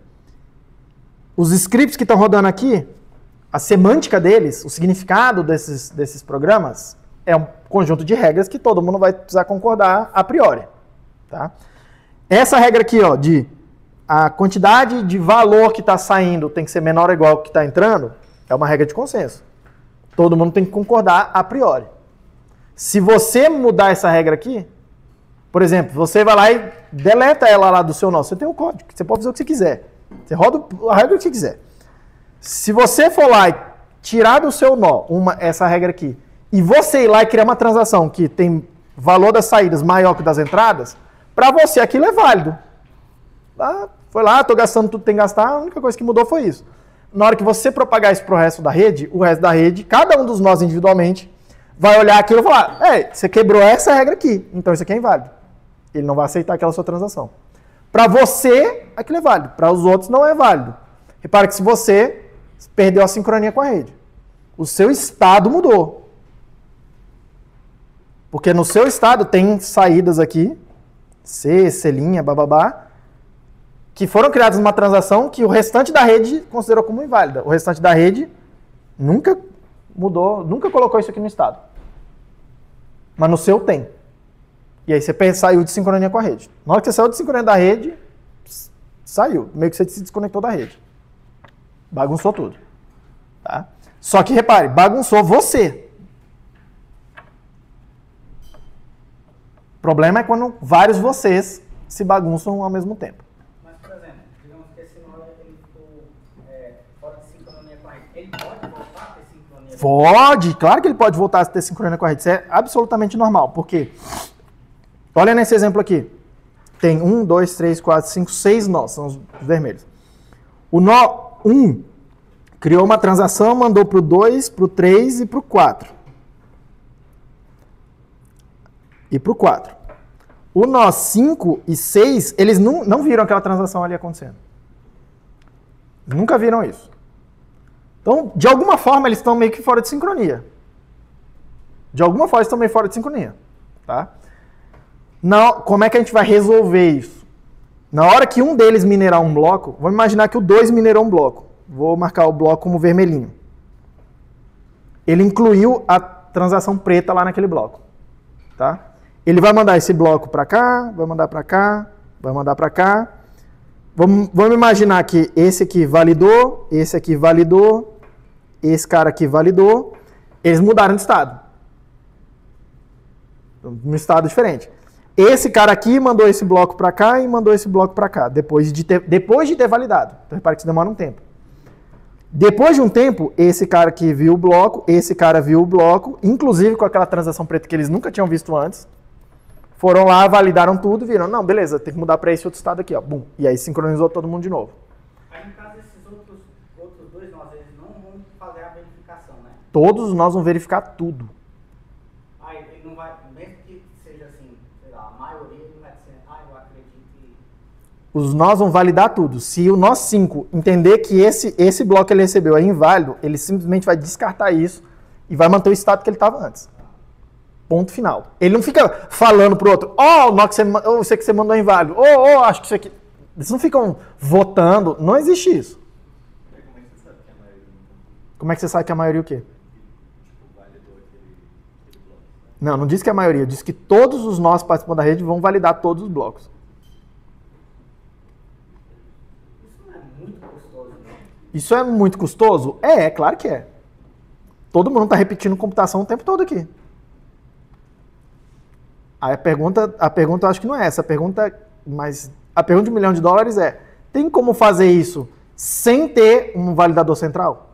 os scripts que estão rodando aqui, a semântica deles, o significado desses programas é um conjunto de regras que todo mundo vai precisar concordar a priori, tá? Essa regra aqui, ó, de a quantidade de valor que está saindo tem que ser menor ou igual ao que está entrando, é uma regra de consenso. Todo mundo tem que concordar a priori. Se você mudar essa regra aqui, por exemplo, você vai lá e deleta ela lá do seu nó. Você tem um código, você pode fazer o que você quiser. Você roda a regra que você quiser. Se você for lá e tirar do seu nó essa regra aqui, e você ir lá e criar uma transação que tem valor das saídas maior que das entradas, para você aquilo é válido. Foi lá, estou gastando tudo que tem que gastar, a única coisa que mudou foi isso. Na hora que você propagar isso para o resto da rede, cada um dos nós individualmente, vai olhar aquilo e falar, você quebrou essa regra aqui, então isso aqui é inválido. Ele não vai aceitar aquela sua transação. Para você, aquilo é válido. Para os outros, não é válido. Repara que se você perdeu a sincronia com a rede, o seu estado mudou. Porque no seu estado tem saídas aqui, C, C', bababá, que foram criadas numa transação que o restante da rede considerou como inválida. O restante da rede nunca mudou, nunca colocou isso aqui no estado. Mas no seu tem. E aí você saiu de sincronia com a rede. Na hora que você saiu de sincronia da rede, saiu. Meio que você se desconectou da rede. Bagunçou tudo. Tá? Só que repare, bagunçou você. problema é quando vários vocês se bagunçam ao mesmo tempo. Mas, por exemplo, digamos que esse nó ele ficou fora de sincronia com a rede. Ele pode voltar a ter sincronia? Pode, claro que ele pode voltar a ter sincronia com a rede. Isso é absolutamente normal. Por quê? Olha nesse exemplo aqui. Tem 1, 2, 3, 4, 5, 6 nós, são os vermelhos. O nó 1 criou uma transação, mandou para o 2, para o 3 e para o 4. E para o 4. O nó 5 e 6, eles não viram aquela transação ali acontecendo. Nunca viram isso. Então, de alguma forma, eles estão meio que fora de sincronia. De alguma forma, eles estão meio fora de sincronia. Tá? Como é que a gente vai resolver isso? Na hora que um deles minerar um bloco, vamos imaginar que o 2 minerou um bloco. Vou marcar o bloco como vermelhinho. Ele incluiu a transação preta lá naquele bloco. Tá? Ele vai mandar esse bloco para cá, vai mandar para cá, vai mandar para cá. Vamos imaginar que esse aqui validou, esse aqui validou, esse cara aqui validou. Eles mudaram de estado. Um estado diferente. Esse cara aqui mandou esse bloco para cá e mandou esse bloco para cá, depois de ter validado. Então, repare que isso demora um tempo. Depois de um tempo, esse cara aqui viu o bloco, esse cara viu o bloco, inclusive com aquela transação preta que eles nunca tinham visto antes. Foram lá, validaram tudo e viram, não, beleza, tem que mudar para esse outro estado aqui, ó. Bum. E aí sincronizou todo mundo de novo. Aí, no caso desses outros dois nós, eles não vão fazer a verificação, né? Todos nós vamos verificar tudo. Aí ele não vai, mesmo que seja assim, sei lá, a maioria não vai dizer, eu acredito que... Os nós vão validar tudo. Se o nó 5 entender que esse bloco que ele recebeu é inválido, ele simplesmente vai descartar isso e vai manter o estado que ele estava antes. Ponto final. Ele não fica falando pro outro, o nó que você mandou é inválido, acho que isso aqui... Eles não ficam votando, não existe isso. Como é que você sabe que a maioria o quê? Não diz que a maioria, diz que todos os nós participantes da rede vão validar todos os blocos. Isso não é muito custoso, não? Isso é muito custoso? É claro que é. Todo mundo está repetindo computação o tempo todo aqui. Aí a pergunta eu acho que não é essa. Mas a pergunta de $1 milhão é, tem como fazer isso sem ter um validador central?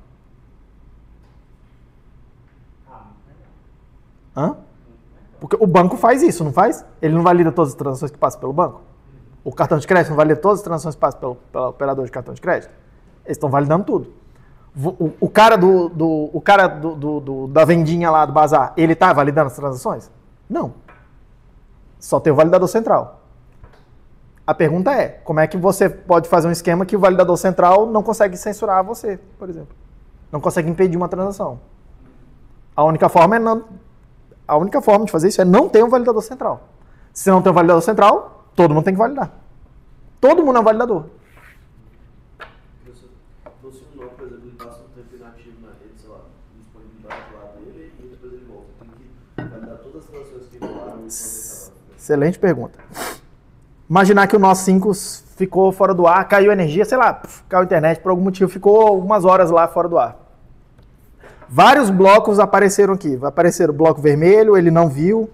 Hã? Porque o banco faz isso, não faz? Ele não valida todas as transações que passam pelo banco? O cartão de crédito não valida todas as transações que passam pelo operador de cartão de crédito? Eles estão validando tudo. O cara da vendinha lá do bazar, ele está validando as transações? Não. Só tem o validador central. A pergunta é, como é que você pode fazer um esquema que o validador central não consegue censurar você, por exemplo? Não consegue impedir uma transação. A única forma de fazer isso é não ter um validador central. Se não tem um validador central, todo mundo tem que validar. Todo mundo é um validador. Então, se um nó, por exemplo, ele passa um tempo inativo na rede, sei lá, disponibilidade lá dele e depois ele volta. Tem que validar todas as transações que rolaram. Excelente pergunta. Imaginar que o nó 5 ficou fora do ar, caiu energia, sei lá, caiu a internet, por algum motivo ficou algumas horas lá fora do ar. Vários blocos apareceram aqui. Vai aparecer o bloco vermelho, ele não viu.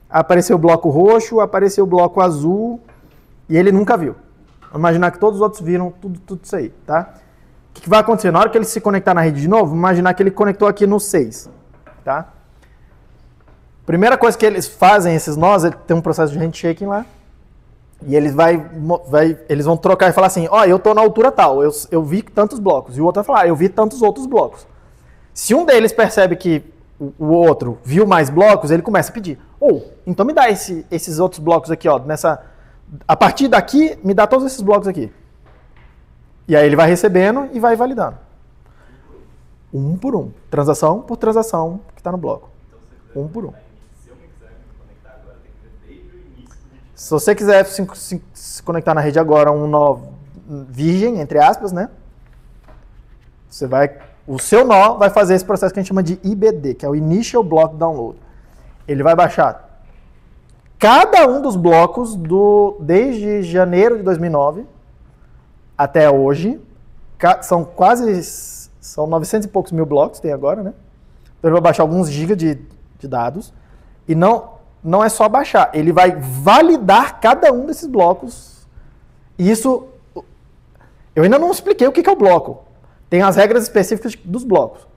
Apareceu o bloco roxo, apareceu o bloco azul e ele nunca viu. Vamos imaginar que todos os outros viram tudo isso aí, tá? O que vai acontecer? Na hora que ele se conectar na rede de novo, vamos imaginar que ele conectou aqui no 6, tá? Primeira coisa que eles fazem, esses nós, tem um processo de handshaking lá. E eles vão trocar e falar assim, eu estou na altura tal, eu vi tantos blocos. E o outro vai falar, eu vi tantos outros blocos. Se um deles percebe que o outro viu mais blocos, ele começa a pedir. Então me dá esses outros blocos aqui, ó. A partir daqui, me dá todos esses blocos aqui. E aí ele vai recebendo e vai validando. Um por um. Transação por transação que está no bloco. Um por um. Se eu me quiser me conectar agora, tem que ver desde o início do dia. Se você quiser se conectar na rede agora, um nó virgem, entre aspas, né? O seu nó vai fazer esse processo que a gente chama de IBD, que é o Initial Block Download. Ele vai baixar cada um dos blocos desde janeiro de 2009 até hoje. São 900 e poucos mil blocos, tem agora, né? Então ele vai baixar alguns gigas de dados. E não é só baixar, ele vai validar cada um desses blocos. E isso, eu ainda não expliquei o que é o bloco. Tem as regras específicas dos blocos.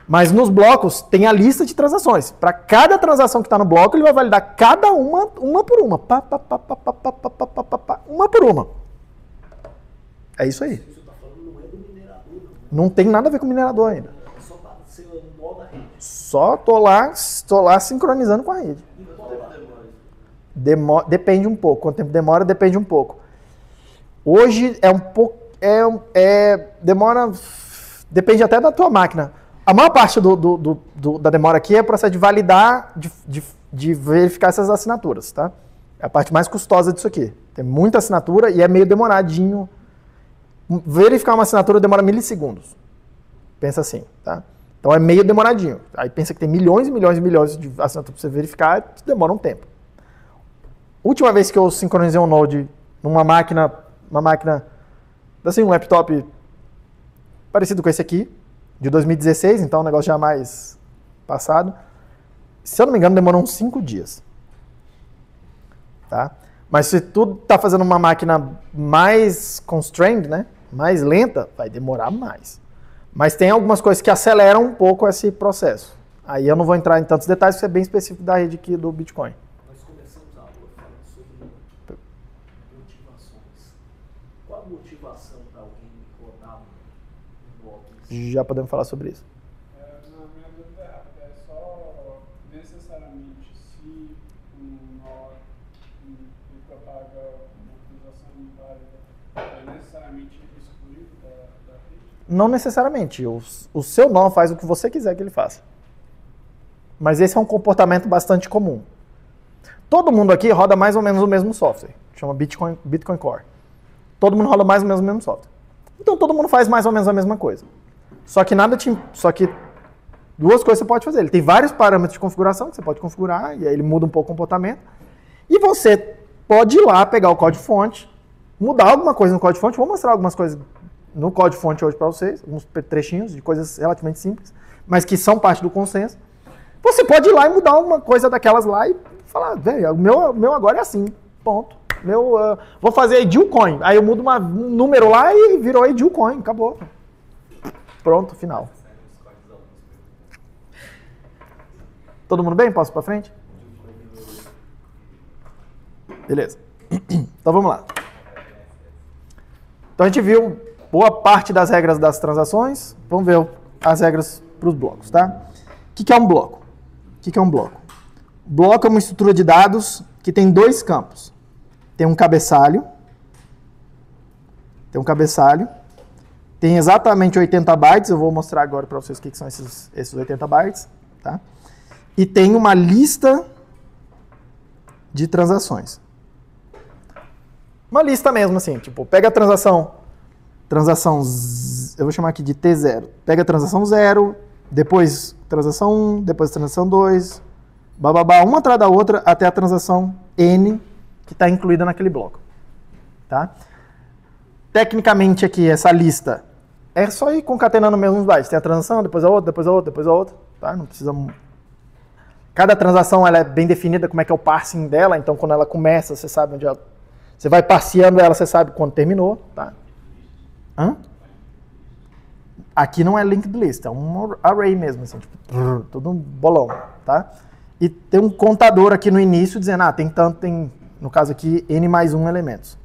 Mas nos blocos tem a lista de transações. Para cada transação que está no bloco, ele vai validar cada uma por uma. Uma por uma. É isso aí. Você está falando não é do minerador, Não tem nada a ver com o minerador ainda. É só para ser um nó da rede. Só tô lá sincronizando com a rede. E quanto tempo demora isso? Depende um pouco. Quanto tempo demora, depende um pouco. Hoje é um pouco... demora... Depende até da tua máquina. A maior parte da demora aqui é o processo de validar, de verificar essas assinaturas, tá? É a parte mais custosa disso aqui. Tem muita assinatura e é meio demoradinho. Verificar uma assinatura demora milissegundos. Pensa assim, tá? Então é meio demoradinho. Aí pensa que tem milhões e milhões e milhões de assinaturas para você verificar, demora um tempo. Última vez que eu sincronizei um Node numa máquina, assim, um laptop parecido com esse aqui, de 2016, então o negócio já mais passado. Se eu não me engano, demorou uns 5 dias. Tá? Mas se tu tá fazendo uma máquina mais constrained, né, mais lenta, vai demorar mais. Mas tem algumas coisas que aceleram um pouco esse processo. Aí eu não vou entrar em tantos detalhes, porque é bem específico da rede aqui do Bitcoin. Nós começamos a aula falando sobre motivações. Qual a motivação para alguém rodar um bloco? Já podemos falar sobre isso. Na minha dúvida é rápida, é só necessariamente se um nó ele propaga uma utilização inválida, é necessariamente excluído da rede? Não necessariamente. O seu nó faz o que você quiser que ele faça. Mas esse é um comportamento bastante comum. Todo mundo aqui roda mais ou menos o mesmo software. Chama Bitcoin Core. Todo mundo roda mais ou menos o mesmo software. Então todo mundo faz mais ou menos a mesma coisa. Só que duas coisas você pode fazer. Ele tem vários parâmetros de configuração que você pode configurar, e aí ele muda um pouco o comportamento. E você pode ir lá, pegar o código-fonte, mudar alguma coisa no código-fonte. Vou mostrar algumas coisas no código-fonte hoje para vocês, alguns trechinhos de coisas relativamente simples, mas que são parte do consenso. Você pode ir lá e mudar uma coisa daquelas lá e falar, velho, o meu agora é assim, ponto. Vou fazer Edilcoin. Aí eu mudo um número lá e virou Edilcoin, acabou. Pronto, final. Todo mundo bem? Posso ir pra frente? Beleza. Então vamos lá. Então a gente viu boa parte das regras das transações. Vamos ver as regras para os blocos, tá? O que é um bloco? O que é um bloco? Bloco é uma estrutura de dados que tem dois campos. Tem um cabeçalho. Tem exatamente 80 bytes. Eu vou mostrar agora para vocês o que são esses 80 bytes. Tá? E tem uma lista de transações. Uma lista mesmo, assim. Tipo, pega a transação, eu vou chamar aqui de T0. Pega a transação 0, depois transação 1, depois transação 2, bababá, uma atrás da outra, até a transação N, que está incluída naquele bloco. Tá? Tecnicamente aqui, essa lista é só ir concatenando mesmo os bytes. Tem a transação, depois a outra, depois a outra, depois a outra. Tá? Não precisa... Cada transação ela é bem definida, como é que é o parsing dela. Então, quando ela começa, você sabe onde ela... Você vai parseando ela, você sabe quando terminou. Tá? Aqui não é linked list, é um array mesmo. Assim, tipo, todo um bolão. Tá? E tem um contador aqui no início dizendo, tem, no caso aqui, n mais 1 elementos.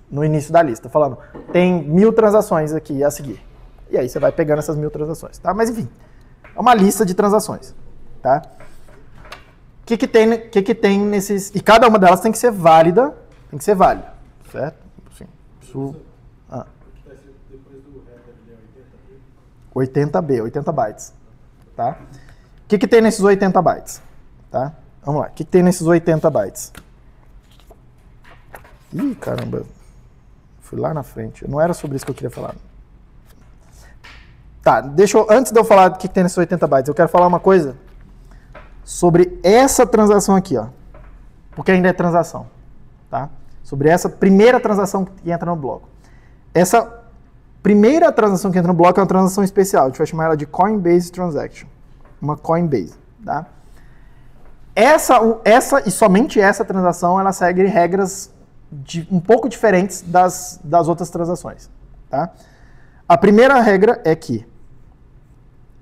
No início da lista, falando, tem 1000 transações aqui a seguir. E aí você vai pegando essas 1000 transações, tá? Mas enfim, é uma lista de transações, tá? O que tem nesses... E cada uma delas tem que ser válida, certo? Assim, isso... Depois do header, 80 bytes, tá? O que tem nesses 80 bytes, tá? Vamos lá, o que tem nesses 80 bytes? Ih, caramba, fui lá na frente, não era sobre isso que eu queria falar. Tá, antes de eu falar do que tem nesses 80 bytes, eu quero falar uma coisa sobre essa transação aqui, ó. Porque ainda é transação, tá? Sobre essa primeira transação que entra no bloco. Essa primeira transação que entra no bloco é uma transação especial, a gente vai chamar ela de Coinbase Transaction. Uma Coinbase, tá? Essa e somente essa transação, ela segue regras um pouco diferentes das outras transações. Tá? A primeira regra é que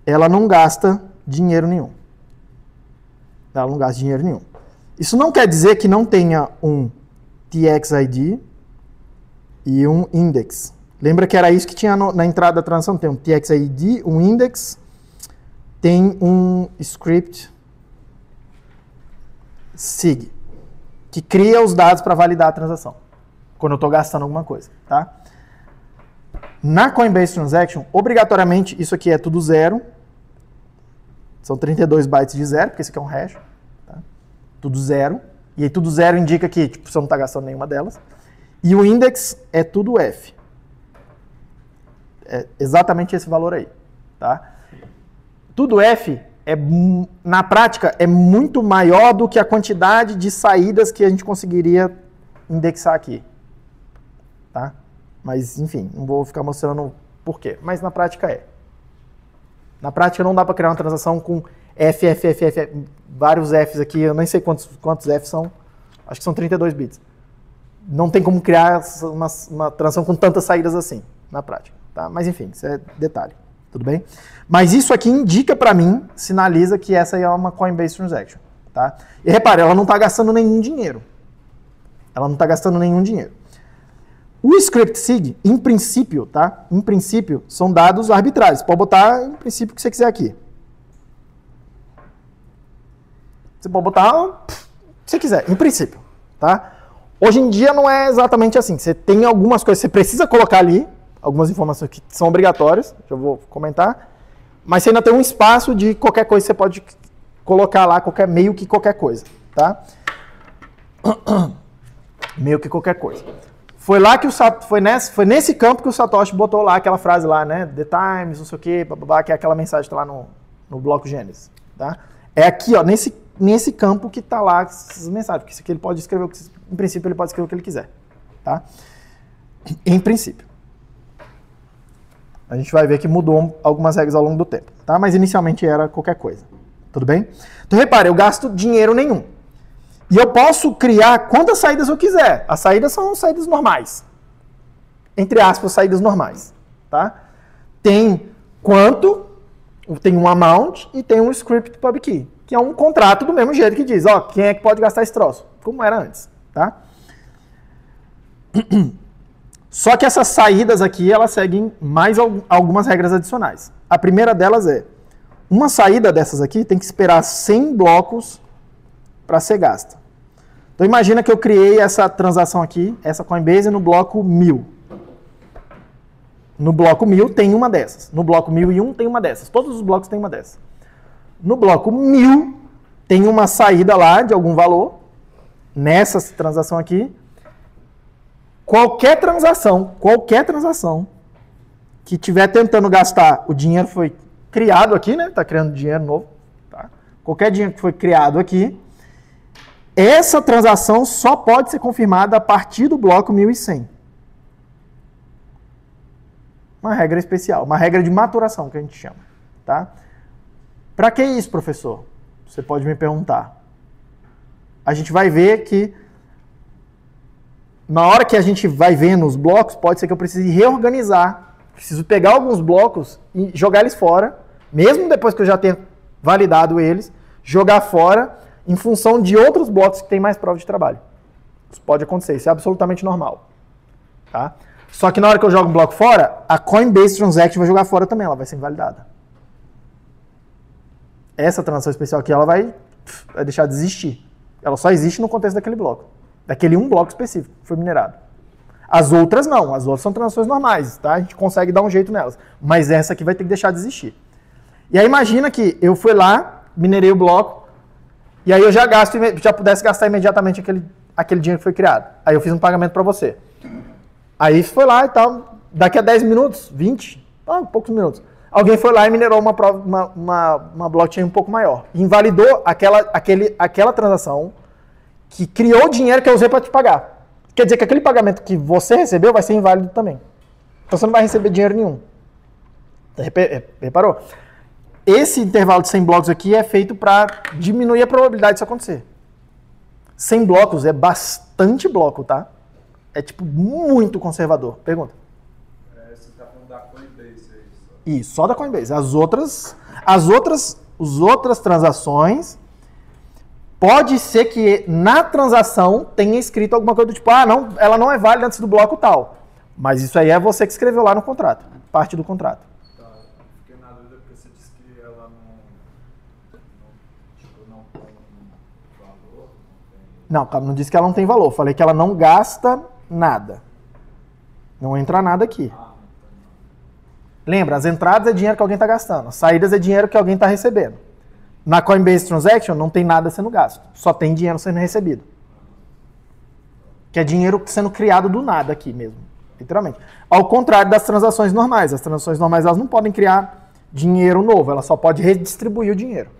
ela não gasta dinheiro nenhum. Ela não gasta dinheiro nenhum. Isso não quer dizer que não tenha um TXID e um index. Lembra que era isso que tinha na entrada da transação? Tem um TXID, um index, tem um script SIG, que cria os dados para validar a transação, quando eu estou gastando alguma coisa. Tá? Na Coinbase Transaction, obrigatoriamente, isso aqui é tudo zero. São 32 bytes de zero, porque isso aqui é um hash. Tá? Tudo zero. E aí tudo zero indica que tipo, você não está gastando nenhuma delas. E o index é tudo F. É exatamente esse valor aí. Tá? Tudo F, na prática, é muito maior do que a quantidade de saídas que a gente conseguiria indexar aqui. Tá? Mas, enfim, não vou ficar mostrando por quê. Mas na prática é. Na prática não dá para criar uma transação com F, vários Fs aqui. Eu nem sei quantos Fs são. Acho que são 32 bits. Não tem como criar uma transação com tantas saídas assim, na prática. Tá? Mas, enfim, isso é detalhe. Tudo bem? Mas isso aqui indica para mim, sinaliza que essa aí é uma Coinbase Transaction. Tá? E repare, ela não está gastando nenhum dinheiro. Ela não está gastando nenhum dinheiro. O script SIG, em princípio, tá? Em princípio, são dados arbitrários. Pode botar, em princípio, o que você quiser aqui. Você pode botar o que você quiser, em princípio, tá? Hoje em dia não é exatamente assim. Você tem algumas coisas que você precisa colocar ali, algumas informações que são obrigatórias, que eu vou comentar, mas você ainda tem um espaço de qualquer coisa que você pode colocar lá, meio que qualquer coisa, tá? Meio que qualquer coisa. Foi lá que foi nesse campo que o Satoshi botou lá aquela frase lá, né? The Times, não sei o quê, bababá, que é aquela mensagem que tá lá no bloco Gênesis, tá? É aqui, ó, nesse campo que tá lá essas mensagens, porque isso aqui ele pode escrever, em princípio ele pode escrever o que ele quiser, tá? Em princípio. A gente vai ver que mudou algumas regras ao longo do tempo, tá? Mas inicialmente era qualquer coisa, tudo bem? Então repare, eu gasto dinheiro nenhum. E eu posso criar quantas saídas eu quiser. As saídas são saídas normais. Entre aspas, saídas normais. Tá? Tem quanto, tem um amount e tem um script pub-key, que é um contrato do mesmo jeito que diz, ó, quem é que pode gastar esse troço? Como era antes. Tá? Só que essas saídas aqui, elas seguem mais algumas regras adicionais. A primeira delas é, uma saída dessas aqui tem que esperar 100 blocos para ser gasta. Então imagina que eu criei essa transação aqui, essa Coinbase, no bloco 1000. No bloco 1000 tem uma dessas. No bloco 1001 tem uma dessas. Todos os blocos têm uma dessas. No bloco 1000 tem uma saída lá de algum valor. Nessa transação aqui. Qualquer transação que estiver tentando gastar, o dinheiro foi criado aqui, né? Está criando dinheiro novo. Tá? Qualquer dinheiro que foi criado aqui, essa transação só pode ser confirmada a partir do bloco 1100. Uma regra especial, uma regra de maturação que a gente chama. Tá? Para que isso, professor? Você pode me perguntar. A gente vai ver que na hora que a gente vai vendo os blocos, pode ser que eu precise reorganizar. Preciso pegar alguns blocos e jogar eles fora, mesmo depois que eu já tenha validado eles, jogar fora em função de outros blocos que têm mais prova de trabalho. Isso pode acontecer, isso é absolutamente normal. Tá? Só que na hora que eu jogo um bloco fora, a Coinbase Transaction vai jogar fora também, ela vai ser invalidada. Essa transação especial aqui, ela vai deixar de existir. Ela só existe no contexto daquele bloco. Daquele um bloco específico que foi minerado. As outras não, as outras são transações normais, tá? A gente consegue dar um jeito nelas. Mas essa aqui vai ter que deixar de existir. E aí imagina que eu fui lá, minerei o bloco, e aí eu já pudesse gastar imediatamente aquele dinheiro que foi criado. Aí eu fiz um pagamento para você. Aí foi lá e tal, daqui a 10 minutos, 20, poucos minutos, alguém foi lá e minerou uma blockchain um pouco maior. E invalidou aquela transação que criou o dinheiro que eu usei para te pagar. Quer dizer que aquele pagamento que você recebeu vai ser inválido também. Então você não vai receber dinheiro nenhum. Reparou? esse intervalo de 100 blocos aqui é feito para diminuir a probabilidade disso acontecer. 100 blocos é bastante bloco, tá? É tipo muito conservador. Pergunta. Você está falando da Coinbase aí só. Isso, só da Coinbase. As outras transações, pode ser que na transação tenha escrito alguma coisa do tipo, não, ela não é válida antes do bloco tal. Mas isso aí é você que escreveu lá no contrato, parte do contrato. Tá, fiquei na dúvida porque você disse que ela não tem valor. Não, calma, não disse que ela não tem valor. Falei que ela não gasta nada. Não entra nada aqui. Lembra, as entradas é dinheiro que alguém está gastando. As saídas é dinheiro que alguém está recebendo. Na Coinbase Transaction não tem nada sendo gasto. Só tem dinheiro sendo recebido. Que é dinheiro sendo criado do nada aqui mesmo. Literalmente. Ao contrário das transações normais. As transações normais elas não podem criar dinheiro novo. Ela só pode redistribuir o dinheiro.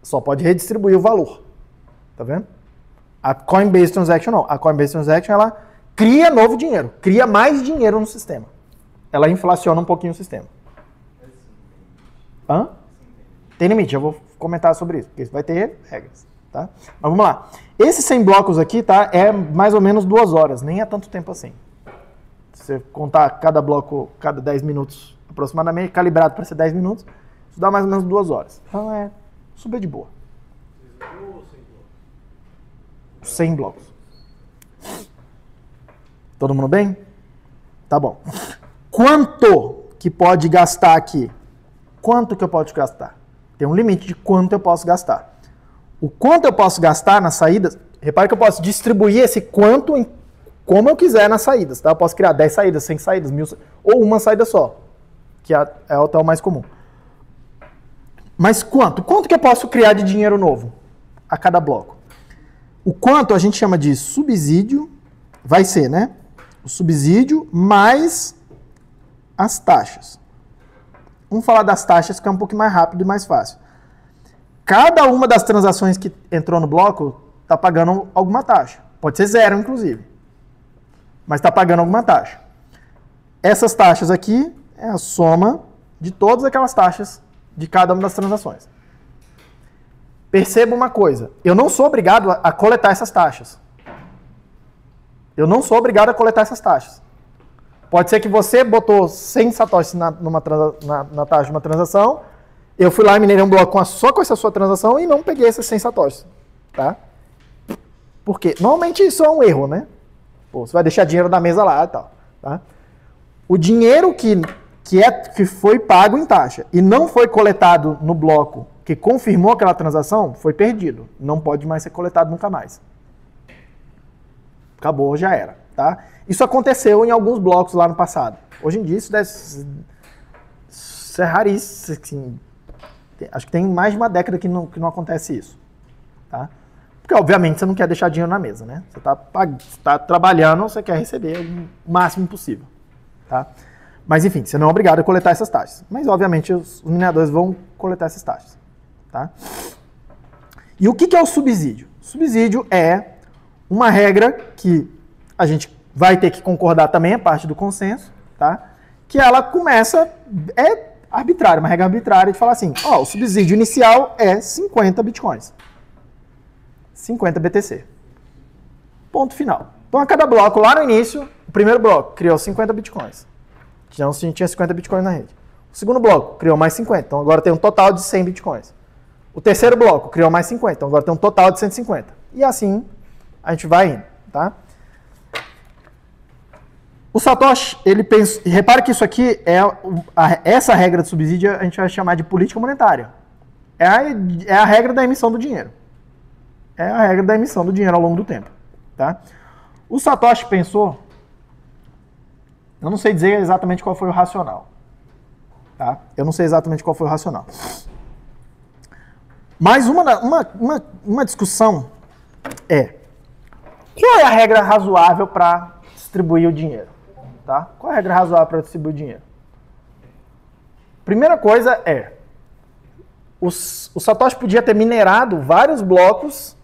Só pode redistribuir o valor. Tá vendo? A Coinbase Transaction não. A Coinbase Transaction ela cria novo dinheiro. Cria mais dinheiro no sistema. Ela inflaciona um pouquinho o sistema. Hã? Tem limite, eu vou comentar sobre isso, porque isso vai ter regras, tá? Mas vamos lá. Esses 100 blocos aqui, tá? É mais ou menos 2 horas, nem é tanto tempo assim. Se você contar cada bloco, cada 10 minutos aproximadamente, calibrado para ser 10 minutos, isso dá mais ou menos 2 horas. Então é super de boa. 100 blocos. Todo mundo bem? Tá bom. Quanto que pode gastar aqui? Quanto que eu posso gastar? Tem um limite de quanto eu posso gastar. O quanto eu posso gastar nas saídas, repare que eu posso distribuir esse quanto como eu quiser nas saídas, tá? Eu posso criar 10 saídas, 100 saídas, 1000, ou uma saída só, que é o tal mais comum. Mas quanto? Quanto que eu posso criar de dinheiro novo a cada bloco? O quanto a gente chama de subsídio, vai ser, né? O subsídio mais as taxas. Vamos falar das taxas, que é um pouco mais rápido e mais fácil. Cada uma das transações que entrou no bloco está pagando alguma taxa. Pode ser 0, inclusive. Mas está pagando alguma taxa. Essas taxas aqui é a soma de todas aquelas taxas de cada uma das transações. Perceba uma coisa. Eu não sou obrigado a coletar essas taxas. Eu não sou obrigado a coletar essas taxas. Pode ser que você botou 100 satoshis na taxa de uma transação, eu fui lá e minerei um bloco só com essa sua transação e não peguei esses 100 satoshis. Tá? Por quê? Normalmente isso é um erro, né? Pô, você vai deixar dinheiro na mesa lá e tal. Tá? O dinheiro que foi pago em taxa e não foi coletado no bloco que confirmou aquela transação, foi perdido. Não pode mais ser coletado nunca mais. Acabou, já era. Tá? Isso aconteceu em alguns blocos lá no passado. Hoje em dia isso é raríssimo. Assim, acho que tem mais de uma década que não acontece isso. Tá? Porque, obviamente, você não quer deixar dinheiro na mesa. Né? Você está trabalhando, você quer receber o máximo possível. Tá? Mas, enfim, você não é obrigado a coletar essas taxas. Mas, obviamente, os mineradores vão coletar essas taxas. Tá? E o que é o subsídio? O subsídio é uma regra que a gente vai ter que concordar também, é parte do consenso, tá? Que ela começa, é arbitrária, uma regra arbitrária de falar assim, o subsídio inicial é 50 bitcoins. 50 BTC. Ponto final. Então, a cada bloco, lá no início, o primeiro bloco criou 50 bitcoins. Então, tinha 50 bitcoins na rede. O segundo bloco criou mais 50. Então, agora tem um total de 100 bitcoins. O terceiro bloco criou mais 50. Então, agora tem um total de 150. E assim, a gente vai indo, tá? O Satoshi, ele pensa... Repare que isso aqui é... essa regra de subsídio a gente vai chamar de política monetária. É a regra da emissão do dinheiro. É a regra da emissão do dinheiro ao longo do tempo, tá? O Satoshi pensou... Eu não sei dizer exatamente qual foi o racional. Tá? Eu não sei exatamente qual foi o racional. Mas uma discussão é... Qual é a regra razoável para distribuir o dinheiro? Tá? Qual é a regra razoável para distribuir o dinheiro? Primeira coisa é... O Satoshi podia ter minerado vários blocos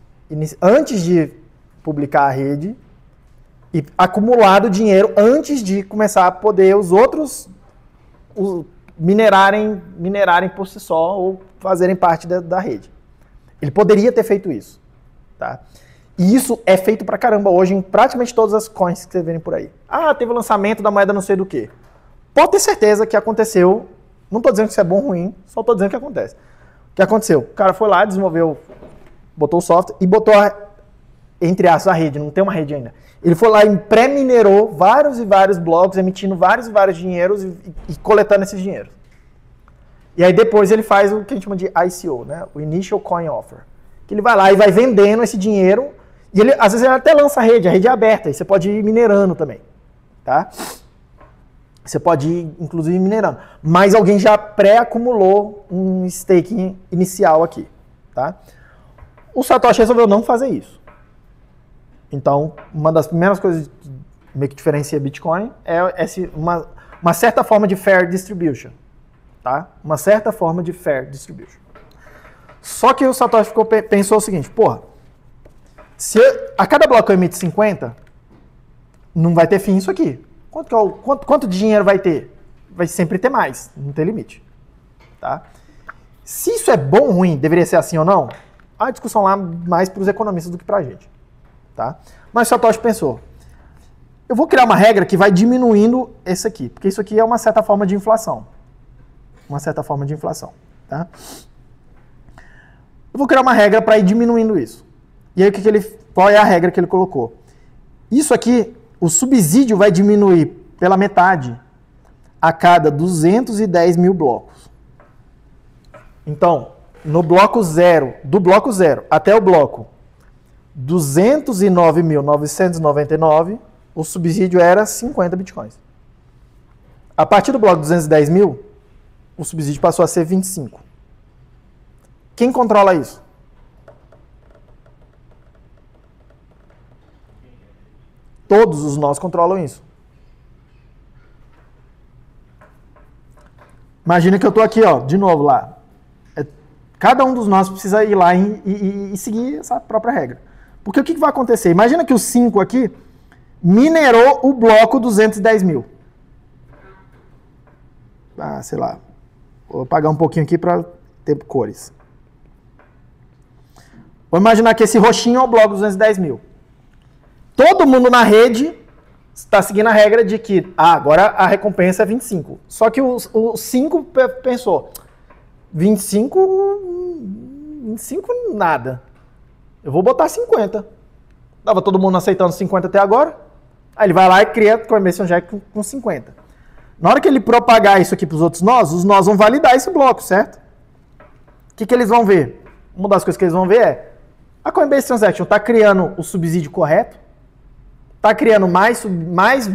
antes de publicar a rede e acumulado dinheiro antes de começar a poder os outros minerarem por si só ou fazerem parte da rede. Ele poderia ter feito isso. Tá? E isso é feito pra caramba hoje em praticamente todas as coins que vocês verem por aí. Ah, teve o lançamento da moeda não sei do que. Pode ter certeza que aconteceu. Não estou dizendo que isso é bom ou ruim, só estou dizendo que acontece. O que aconteceu? O cara foi lá, desenvolveu, botou o software e botou, entre aspas, a rede. Não tem uma rede ainda. Ele foi lá e pré-minerou vários e vários blocos, emitindo vários e vários dinheiros e coletando esses dinheiros. E aí depois ele faz o que a gente chama de ICO, né? O Initial Coin Offer. Que ele vai lá e vai vendendo esse dinheiro. E ele, às vezes ele até lança a rede é aberta. E você pode ir minerando também. Tá? Você pode ir, inclusive, minerando. Mas alguém já pré-acumulou um staking inicial aqui. Tá? O Satoshi resolveu não fazer isso. Então, uma das primeiras coisas que diferencia Bitcoin é uma certa forma de fair distribution. Tá? Uma certa forma de fair distribution. Só que o Satoshi pensou o seguinte, porra, se a cada bloco eu emito 50, não vai ter fim isso aqui. Quanto de dinheiro vai ter? Vai sempre ter mais, não tem limite. Tá? Se isso é bom ou ruim, deveria ser assim ou não, a discussão lá mais para os economistas do que para a gente. Tá? Mas o Satoshi pensou, eu vou criar uma regra que vai diminuindo esse aqui, porque isso aqui é uma certa forma de inflação. Uma certa forma de inflação. Tá? Eu vou criar uma regra para ir diminuindo isso. E aí qual é a regra que ele colocou? Isso aqui, o subsídio vai diminuir pela metade a cada 210 mil blocos. Então, no bloco 0, do bloco 0 até o bloco 209.999, o subsídio era 50 bitcoins. A partir do bloco 210 mil, o subsídio passou a ser 25. Quem controla isso? Todos os nós controlam isso. Imagina que eu estou aqui, ó, de novo lá. Cada um dos nós precisa ir lá e seguir essa própria regra. Porque o que vai acontecer? Imagina que o 5 aqui minerou o bloco 210 mil. Ah, sei lá. Vou apagar um pouquinho aqui para ter cores. Vou imaginar que esse roxinho é o bloco 210 mil. Todo mundo na rede está seguindo a regra de que agora a recompensa é 25. Só que o 5 pensou, 25 nada. Eu vou botar 50. Tava todo mundo aceitando 50 até agora. Aí ele vai lá e cria a Coinbase Jack com 50. Na hora que ele propagar isso aqui para os outros nós, os nós vão validar esse bloco, certo? O que eles vão ver? Uma das coisas que eles vão ver é a Coinbase Transaction está criando o subsídio correto? Está criando mais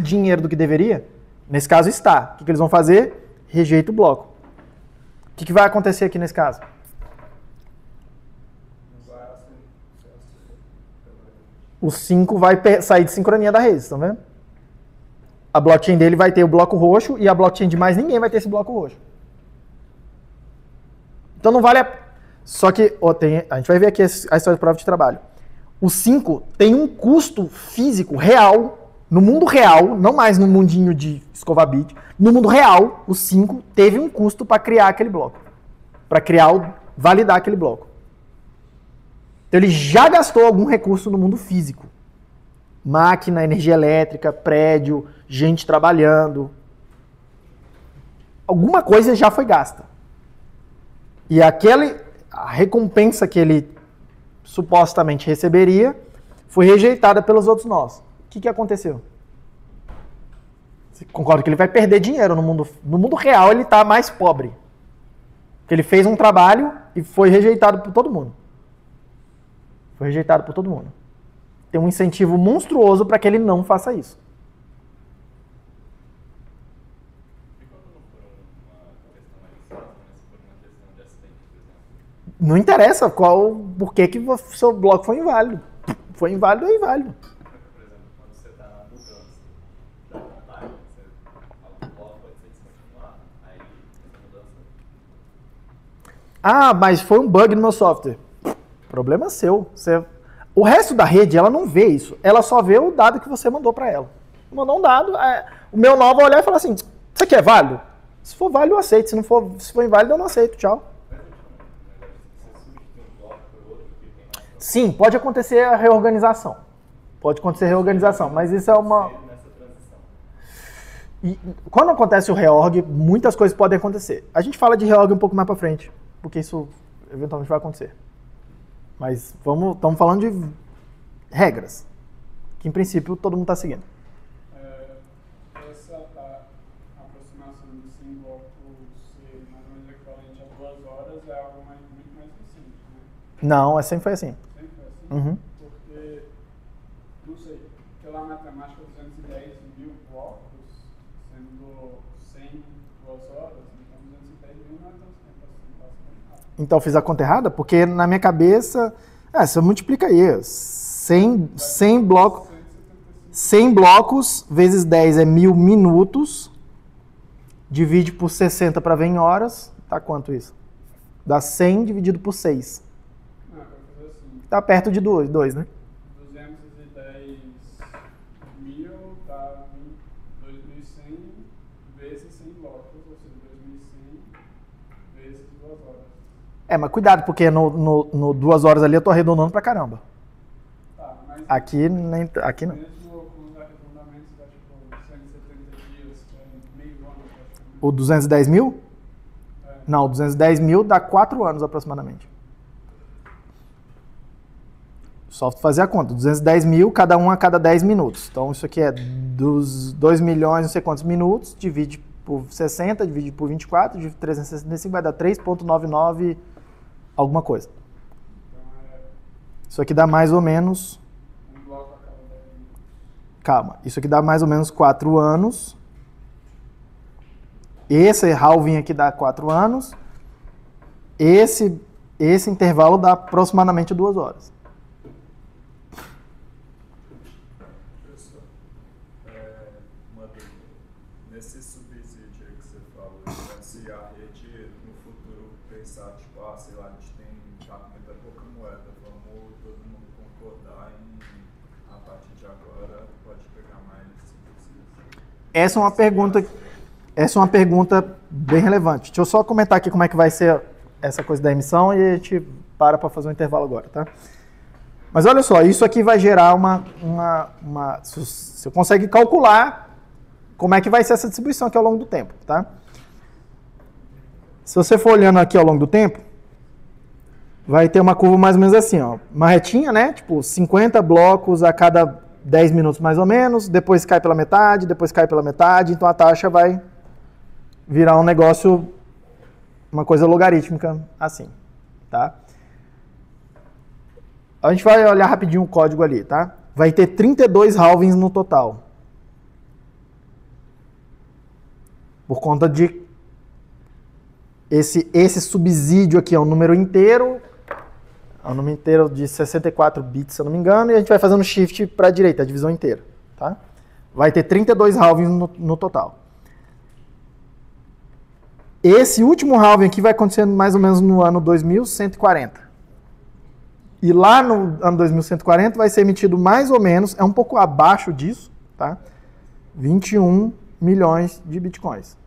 dinheiro do que deveria? Nesse caso está. O que eles vão fazer? Rejeita o bloco. O que vai acontecer aqui nesse caso? O 5 vai sair de sincronia da rede, estão vendo? A blockchain dele vai ter o bloco roxo e a blockchain de mais ninguém vai ter esse bloco roxo. Então não vale a... Só que a gente vai ver aqui a história de prova de trabalho. O 5 tem um custo físico real, no mundo real, não mais no mundinho de escovar bit. No mundo real, o 5 teve um custo para criar aquele bloco. Para validar aquele bloco. Então ele já gastou algum recurso no mundo físico. Máquina, energia elétrica, prédio, gente trabalhando. Alguma coisa já foi gasta. E a recompensa que ele supostamente receberia foi rejeitada pelos outros nós. O que aconteceu? Você concorda que ele vai perder dinheiro no mundo real, ele está mais pobre. Porque ele fez um trabalho e foi rejeitado por todo mundo. Foi rejeitado por todo mundo. Tem um incentivo monstruoso para que ele não faça isso. Não interessa por que o seu bloco foi inválido. Foi inválido, é inválido. Por exemplo, quando você está na mudança da vontade, o bloco pode ser descontinuado, aí essa mudança... Ah, mas foi um bug no meu software. Problema seu. O resto da rede, ela não vê isso. Ela só vê o dado que você mandou para ela. Mandou um dado, o meu nó vai olhar e falar assim, isso aqui é válido? Se for válido, eu aceito. Se for inválido, eu não aceito. Tchau. Sim, pode acontecer a reorganização. Pode acontecer a reorganização, mas isso é uma... E quando acontece o reorg, muitas coisas podem acontecer. A gente fala de reorg um pouco mais pra frente, porque isso eventualmente vai acontecer. Mas estamos falando de regras, que em princípio todo mundo está seguindo. Essa aproximação de 100 blocos ser mais ou menos equivalente a 2 horas é algo muito mais recente, né? Não, sempre foi assim. Sempre foi assim? Uhum. Porque, não sei, pela matemática, 210 mil blocos, sendo 100 2 horas, então 210 mil não é tanto tempo assim, bastante rápido. Então eu fiz a conta errada? Porque na minha cabeça... você multiplica aí. 100 blocos... 100 blocos vezes 10 é 1000 minutos. Divide por 60 para ver em horas. Tá quanto isso? Dá 100 dividido por 6. Não, vai fazer assim. Tá perto de 2, né? 210 mil dá 2.100 vezes 100 blocos, ou seja, 2.100 vezes 2 horas. Mas cuidado, porque no 2 horas ali eu tô arredondando pra caramba. Tá, mas Aqui não. mesmo com os arredondamentos dá tipo 170 dias, que é meio ano praticamente. O 210 mil? É. Não, o 210 mil dá 4 anos aproximadamente. Só fazer a conta. 210 mil, cada um a cada 10 minutos. Então isso aqui é dos 2 milhões, não sei quantos minutos, divide por 60, divide por 24, divide por 365, vai dar 3,99 alguma coisa. Então é Isso aqui dá mais ou menos... um bloco a cada 10 minutos. Calma, isso aqui dá mais ou menos 4 anos. Esse halving aqui dá 4 anos. Esse intervalo dá aproximadamente 2 horas. Professor, uma dúvida. Nesse subsídio aí que você falou, né, se a rede no futuro pensar, tipo, sei lá, a gente tá com muita pouca moeda, vamos todo mundo concordar em, a partir de agora, pode pegar mais subsídios. Essa é uma pergunta bem relevante. Deixa eu só comentar aqui como é que vai ser essa coisa da emissão e a gente para fazer um intervalo agora, tá? Mas olha só, isso aqui vai gerar você consegue calcular como é que vai ser essa distribuição aqui ao longo do tempo, tá? Se você for olhando aqui ao longo do tempo, vai ter uma curva mais ou menos assim, ó. Uma retinha, né? Tipo, 50 blocos a cada 10 minutos mais ou menos, depois cai pela metade, depois cai pela metade, então a taxa vai virar um negócio, uma coisa logarítmica assim, tá? A gente vai olhar rapidinho o código ali, tá? Vai ter 32 halvings no total. Por conta de esse subsídio aqui é um número inteiro, é um número inteiro de 64 bits, se eu não me engano, e a gente vai fazendo shift para a direita, a divisão inteira, tá? Vai ter 32 halvings no total. Esse último halving aqui vai acontecer mais ou menos no ano 2140. E lá no ano 2140 vai ser emitido mais ou menos, é um pouco abaixo disso, tá? 21 milhões de bitcoins.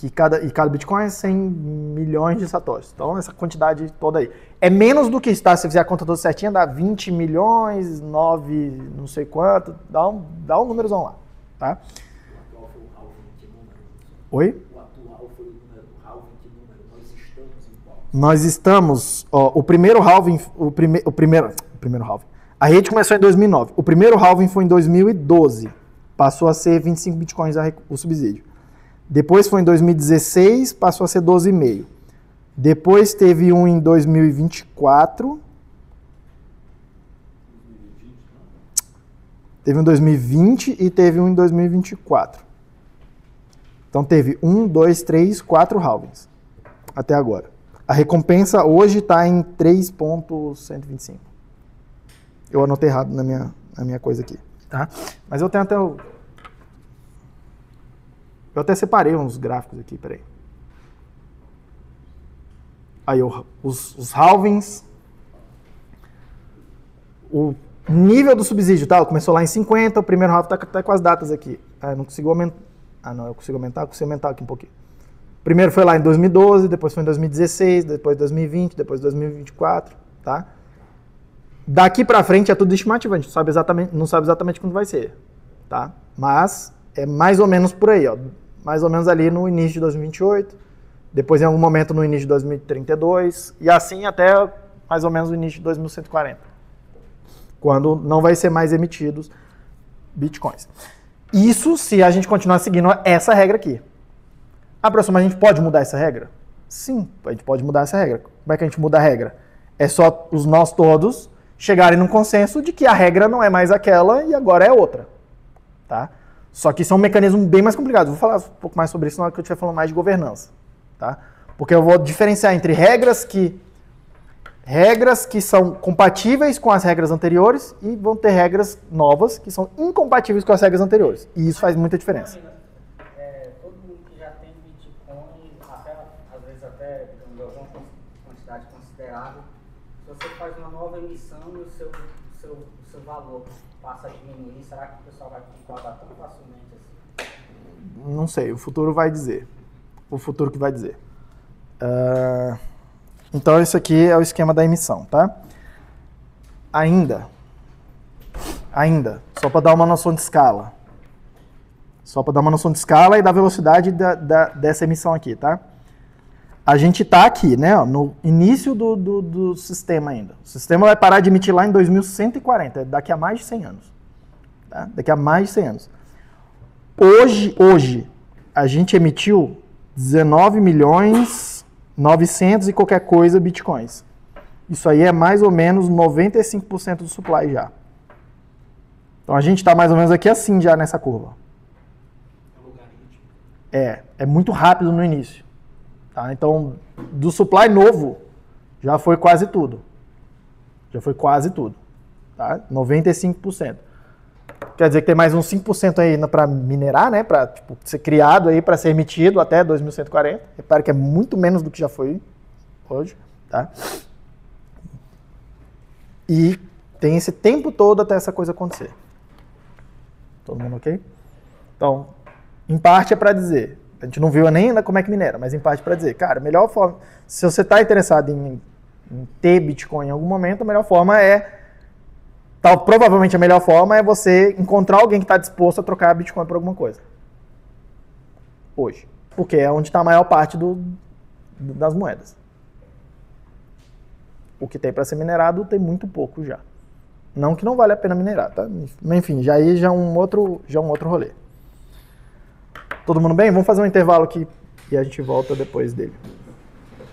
E cada bitcoin é 100 milhões de satoshis. Então, essa quantidade toda aí. É menos do que está, se fizer a conta toda certinha, dá 20 milhões, 9 não sei quanto, dá um númerozão lá, tá? O atual foi o halving de número. Oi? O atual foi o halving de número. Nós estamos em qual? Nós estamos, o primeiro halving, o primeiro halving. A rede começou em 2009. O primeiro halving foi em 2012. Passou a ser 25 bitcoins o subsídio. Depois foi em 2016, passou a ser 12,5. Depois teve um em 2024. Teve um em 2020 e teve um em 2024. Então teve 1, 2, 3, 4 halvings até agora. A recompensa hoje está em 3.125. Eu anotei errado na minha coisa aqui, tá? Mas eu tenho até eu até separei uns gráficos aqui, peraí. Aí, os halvings. O nível do subsídio, tá? Começou lá em 50, o primeiro halving tá com as datas aqui. Não consigo aumentar. Ah, não, eu consigo aumentar aqui um pouquinho. Primeiro foi lá em 2012, depois foi em 2016, depois 2020, depois 2024, tá? Daqui pra frente é tudo estimativa, a gente não sabe exatamente quando vai ser, tá? Mas é mais ou menos por aí, ó. Mais ou menos ali no início de 2028, depois em algum momento no início de 2032, e assim até mais ou menos no início de 2140, quando não vai ser mais emitidos bitcoins. Isso se a gente continuar seguindo essa regra aqui. Ah, professor, mas a gente pode mudar essa regra? Sim, a gente pode mudar essa regra. Como é que a gente muda a regra? É só os nós todos chegarem num consenso de que a regra não é mais aquela e agora é outra, tá? Só que isso é um mecanismo bem mais complicado. Vou falar um pouco mais sobre isso na hora que eu estiver falando mais de governança, tá? Porque eu vou diferenciar entre regras que são compatíveis com as regras anteriores e vão ter regras novas que são incompatíveis com as regras anteriores. E isso faz muita diferença. Todo mundo que já tem Bitcoin, às vezes até de alguma quantidade considerável, se você faz uma nova emissão e o seu valor passa a diminuir, será que o pessoal vai concordar tão facilmente assim? Não sei, o futuro vai dizer. O futuro que vai dizer. Então, isso aqui é o esquema da emissão, tá? Ainda, só para dar uma noção de escala. Só para dar uma noção de escala e da velocidade dessa emissão aqui, tá? A gente está aqui, né, ó, no início do sistema ainda. O sistema vai parar de emitir lá em 2140, daqui a mais de 100 anos. Tá? Daqui a mais de 100 anos. Hoje a gente emitiu 19.900.000 e qualquer coisa bitcoins. Isso aí é mais ou menos 95% do supply já. Então a gente está mais ou menos aqui assim já nessa curva. É muito rápido no início. Tá? Então, do supply novo, já foi quase tudo. Tá? 95%. Quer dizer que tem mais uns 5% aí para minerar, né? Para ser criado aí, para ser emitido até 2140. Repare que é muito menos do que já foi hoje. Tá? E tem esse tempo todo até essa coisa acontecer. Todo mundo ok? Então, em parte é para dizer, a gente não viu nem ainda como é que minera, mas em parte para dizer, cara, a melhor forma, se você está interessado em ter Bitcoin em algum momento, a melhor forma provavelmente a melhor forma é você encontrar alguém que está disposto a trocar Bitcoin por alguma coisa. Hoje. Porque é onde está a maior parte das moedas. O que tem para ser minerado tem muito pouco já. Não que não vale a pena minerar, tá? Enfim, já é um outro rolê. Todo mundo bem? Vamos fazer um intervalo aqui e a gente volta depois dele.